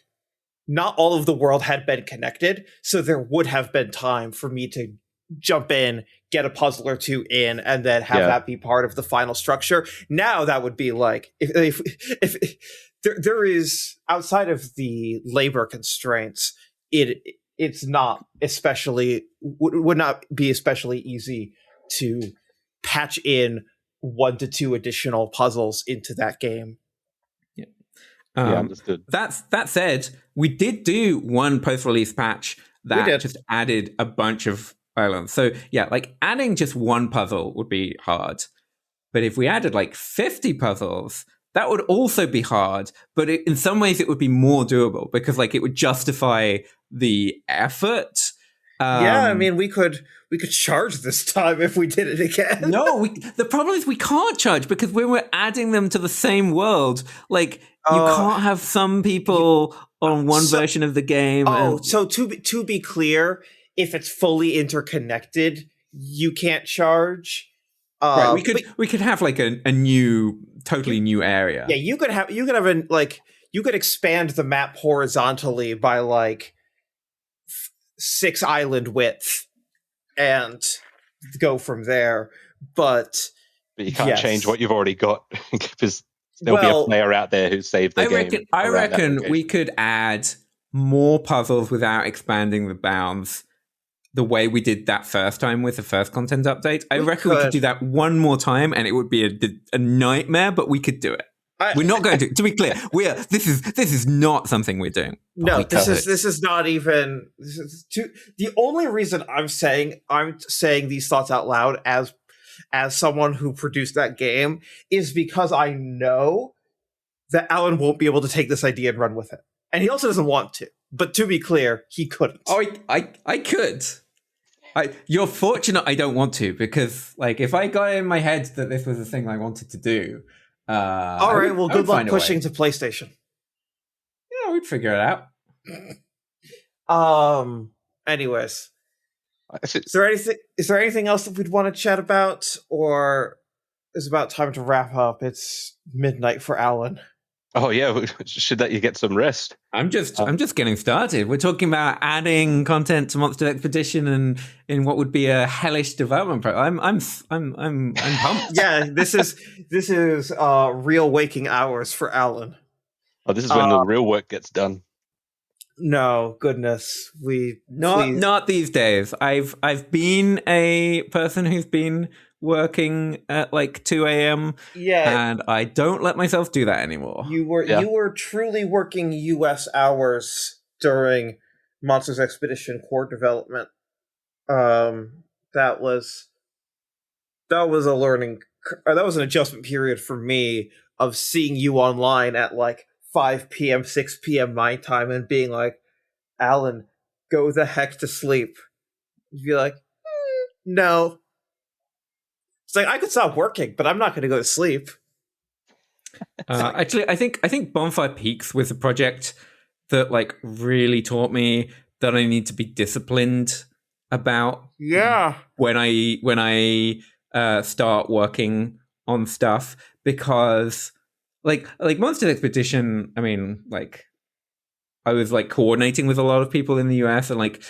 Speaker 1: not all of the world had been connected, so there would have been time for me to jump in, get a puzzle or two in, and then have that be part of the final structure. Now that would be like, if there is, outside of the labor constraints, it's not especially, would not be especially easy to patch in 1 to 2 additional puzzles into that game.
Speaker 3: Understood.
Speaker 2: That said, we did do one post-release patch that just added a bunch of islands. So yeah, like adding just one puzzle would be hard. But if we added like 50 puzzles, that would also be hard. But in some ways, it would be more doable because like it would justify the effort.
Speaker 1: I mean, we could charge this time if we did it again.
Speaker 2: No, the problem is we can't charge because when we're adding them to the same world, like you can't have some people on one version of the game.
Speaker 1: So to be clear, if it's fully interconnected, you can't charge.
Speaker 2: Right, we could have like a new, totally new area.
Speaker 1: Yeah, you could have you could expand the map horizontally by like 6 island width and go from there. But
Speaker 3: you can't change what you've already got because there'll be a player out there who saved the game.
Speaker 2: I reckon we could add more puzzles without expanding the bounds the way we did that first time with the first content update. I reckon we could do that one more time and it would be a nightmare, but we could do it. We're not going to be clear, this is not something we're doing.
Speaker 1: No, this is not even. The only reason I'm saying these thoughts out loud as someone who produced that game is because I know that Alan won't be able to take this idea and run with it, and he also doesn't want to. But to be clear, he couldn't.
Speaker 2: Oh, I could. You're fortunate I don't want to, because like if I got in my head that this was a thing I wanted to do.
Speaker 1: All right, well, good luck pushing to PlayStation.
Speaker 2: Yeah, we'd figure it out.
Speaker 1: Anyways, is there anything else that we'd want to chat about, or is it about time to wrap up? It's midnight for Alan.
Speaker 3: Oh yeah, should let you get some rest.
Speaker 2: I'm just getting started. We're talking about adding content to Monster Expedition and in what would be a hellish development program. I'm pumped.
Speaker 1: Yeah, this is real waking hours for Alan.
Speaker 3: Oh, this is when the real work gets done.
Speaker 1: No, goodness,
Speaker 2: not these days. I've been a person who's been working at like 2 a.m.
Speaker 1: Yeah,
Speaker 2: and I don't let myself do that anymore.
Speaker 1: You were truly working U.S. hours during Monsters Expedition core development. That was a learning. That was an adjustment period for me of seeing you online at like 5 p.m., 6 p.m. my time, and being like, Alan, go the heck to sleep. You'd be like, no. It's like, I could stop working, but I'm not going to go to sleep.
Speaker 2: Actually, I think Bonfire Peaks was a project that like really taught me that I need to be disciplined about.
Speaker 1: Yeah.
Speaker 2: When I start working on stuff, because like Monster Expedition, I mean, like I was like coordinating with a lot of people in the US, and like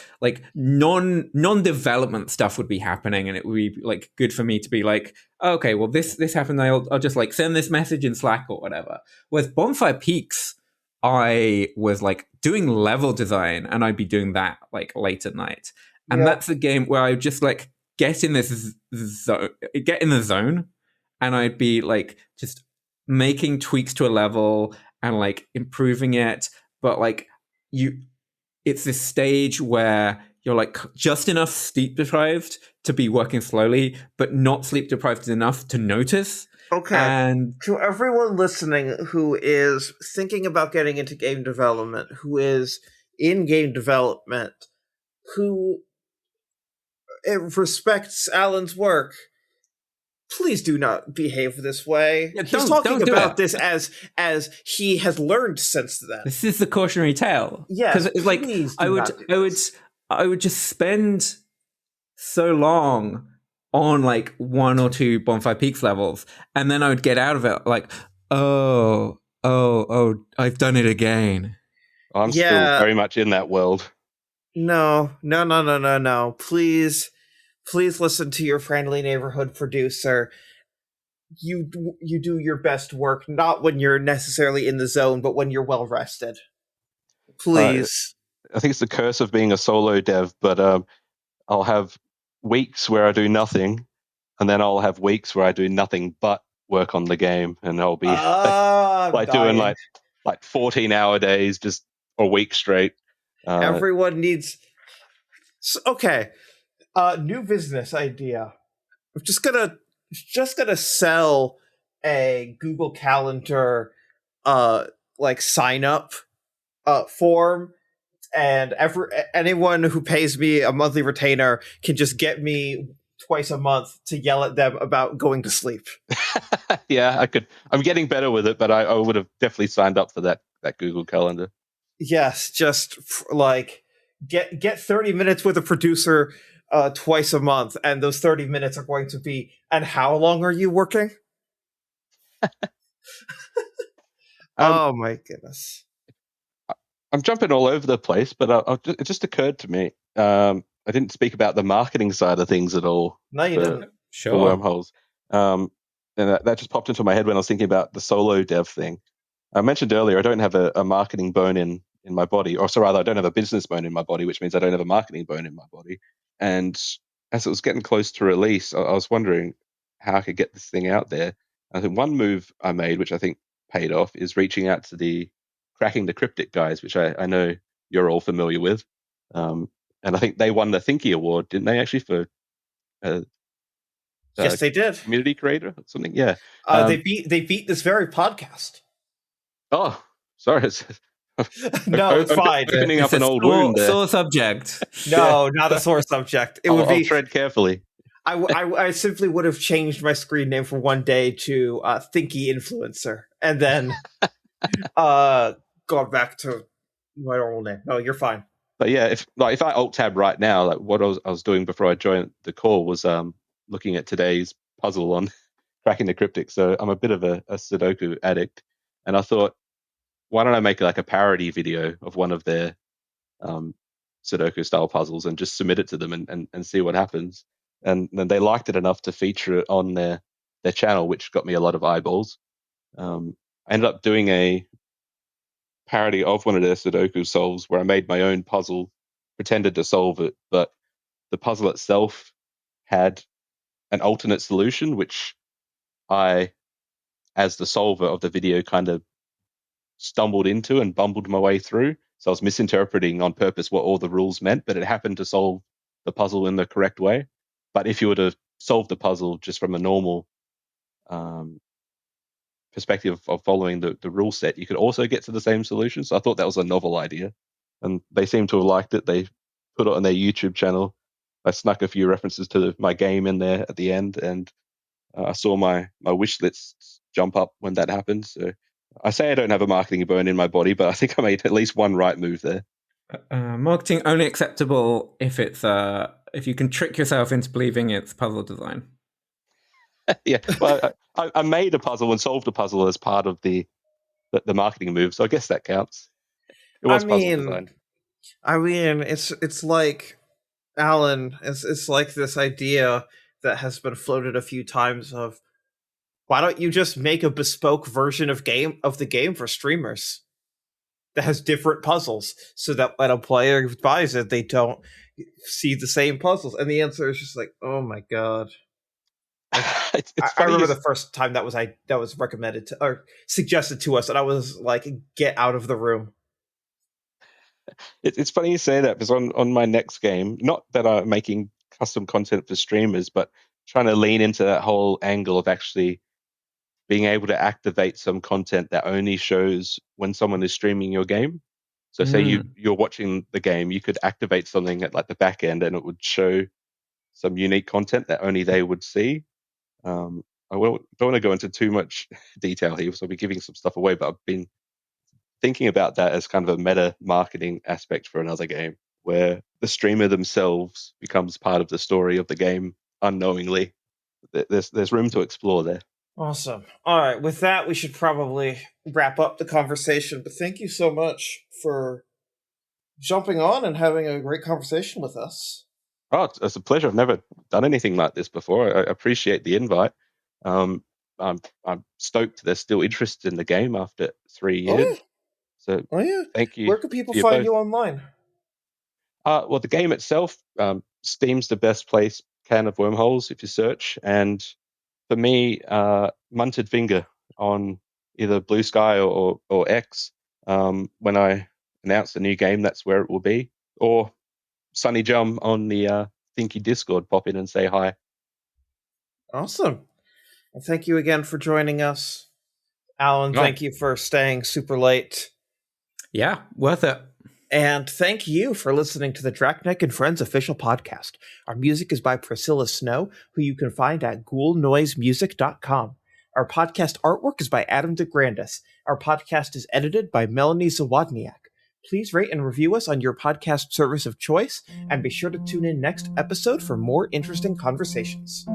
Speaker 2: non-development stuff would be happening, and it would be like good for me to be like, oh, okay, well this happened, I'll just like send this message in Slack or whatever. With Bonfire Peaks, I was like doing level design, and I'd be doing that like late at night. And that's the game where I would just like get in the zone, and I'd be like just making tweaks to a level and like improving it. But like it's this stage where you're like just enough sleep deprived to be working slowly, but not sleep deprived enough to notice.
Speaker 1: Okay. And to everyone listening who is thinking about getting into game development, who is in game development, who respects Alan's work, please do not behave this way. Yeah, He's talking about this as he has learned since then.
Speaker 2: This is the cautionary tale.
Speaker 1: Yeah,
Speaker 2: because it's like I would just spend so long on like 1 or 2 Bonfire Peaks levels, and then I would get out of it like, oh, I've done it again.
Speaker 3: I'm still
Speaker 1: Yeah,
Speaker 3: very much in that world.
Speaker 1: no. Please listen to your friendly neighborhood producer. You do your best work not when you're necessarily in the zone, but when you're well rested.
Speaker 3: Uh,
Speaker 1: Please.
Speaker 3: I think it's the curse of being a solo dev, but I'll have weeks where I do nothing, and then I'll have weeks where I do nothing but work on the game, and I'll be
Speaker 1: I'm
Speaker 3: like doing
Speaker 1: dying.
Speaker 3: like 14-hour days just a week straight.
Speaker 1: Everyone needs. Okay, new business idea. I'm just gonna sell a Google Calendar, like sign up, form, and anyone who pays me a monthly retainer can just get me twice a month to yell at them about going to sleep.
Speaker 3: Yeah, I could. I'm getting better with it, but I would have definitely signed up for that Google Calendar.
Speaker 1: Yes, just like get 30 minutes with a producer twice a month, and those 30 minutes are going to be. And how long are you working?
Speaker 3: Um,
Speaker 1: Oh my goodness.
Speaker 3: I'm jumping all over the place, but it just occurred to me. I didn't speak about the marketing side of things at all
Speaker 1: No, you
Speaker 3: for,
Speaker 1: didn't.
Speaker 3: for
Speaker 2: Sure.
Speaker 3: Wormholes. And that just popped into my head when I was thinking about the solo dev thing. I mentioned earlier I don't have a marketing bone in my body, or so rather, I don't have a business bone in my body, which means I don't have a marketing bone in my body. And as it was getting close to release, I was wondering how I could get this thing out there. I think one move I made, which I think paid off, is reaching out to the Cracking the Cryptic guys, which I know you're all familiar with. And I think they won the Thinky Award, didn't they, actually, for uh,
Speaker 1: Yes, they did.
Speaker 3: community creator or something? Yeah.
Speaker 1: They beat this very podcast.
Speaker 3: Oh, sorry.
Speaker 1: No, it's fine.
Speaker 3: Opening
Speaker 2: It's
Speaker 3: up
Speaker 2: a
Speaker 3: an old wound there.
Speaker 2: sore subject.
Speaker 1: No, not a sore subject. It would
Speaker 3: I'll
Speaker 1: be.
Speaker 3: tread carefully.
Speaker 1: I simply would have changed my screen name for one day to Thinky Influencer, and then gone back to my normal name. No, you're fine.
Speaker 3: But yeah, if I alt tab right now, like what I was doing before I joined the call was looking at today's puzzle on cracking the cryptic. So I'm a bit of a Sudoku addict, and I thought, why don't I make like a parody video of one of their Sudoku style puzzles and just submit it to them and see what happens. And then they liked it enough to feature it on their channel, which got me a lot of eyeballs. I ended up doing a parody of one of their Sudoku solves where I made my own puzzle, pretended to solve it, but the puzzle itself had an alternate solution, which I, as the solver of the video, kind of stumbled into and bumbled my way through. So I was misinterpreting on purpose what all the rules meant, but it happened to solve the puzzle in the correct way. But if you were to solve the puzzle just from a normal perspective of following the rule set, you could also get to the same solution. So I thought that was a novel idea, and they seem to have liked it. They put it on their YouTube channel. I snuck a few references to my game in there at the end, and I saw my wish lists jump up when that happened. So I say I don't have a marketing bone in my body, but I think I made at least one right move there.
Speaker 2: Marketing only acceptable if it's if you can trick yourself into believing it's puzzle design.
Speaker 3: Yeah, well, I made a puzzle and solved a puzzle as part of the marketing move, so I guess that counts. It was puzzle design.
Speaker 1: It's like Alan. It's like this idea that has been floated a few times of why don't you just make a bespoke version of the game for streamers that has different puzzles so that when a player buys it, they don't see the same puzzles. And the answer is just like, oh my god.
Speaker 3: It's
Speaker 1: I
Speaker 3: funny
Speaker 1: remember the first time that was recommended to or suggested to us, and I was like, "Get out of the room."
Speaker 3: it's funny you say that, because on my next game, not that I'm making custom content for streamers, but trying to lean into that whole angle of actually being able to activate some content that only shows when someone is streaming your game. So say you're watching the game, you could activate something at like the back end and it would show some unique content that only they would see. I don't want to go into too much detail here, so I'll be giving some stuff away, but I've been thinking about that as kind of a meta marketing aspect for another game, where the streamer themselves becomes part of the story of the game unknowingly. There's room to explore there.
Speaker 1: Awesome. All right, with that, we should probably wrap up the conversation. But thank you so much for jumping on and having a great conversation with us.
Speaker 3: Oh, it's a pleasure. I've never done anything like this before. I appreciate the invite. Um, I'm stoked they're still interested in the game after 3 years. So thank you.
Speaker 1: Where can people
Speaker 3: to you
Speaker 1: find
Speaker 3: both.
Speaker 1: you online?
Speaker 3: Well, the game itself, Steam's the best place. Can of Wormholes, if you search, and for me, munted finger on either Blue Sky or X. When I announce a new game, that's where it will be. Or sunnyjum on the Thinky Discord. Pop in and say hi.
Speaker 1: Awesome. Well, thank you again for joining us. Alan,
Speaker 3: Oh.
Speaker 1: thank you for staying super late.
Speaker 2: Yeah, worth it.
Speaker 1: And thank you for listening to the Draknek and Friends official podcast. Our music is by Priscilla Snow, who you can find at ghoulnoisemusic.com. Our podcast artwork is by Adam DeGrandis. Our podcast is edited by Melanie Zawodniak. Please rate and review us on your podcast service of choice, and be sure to tune in next episode for more interesting conversations.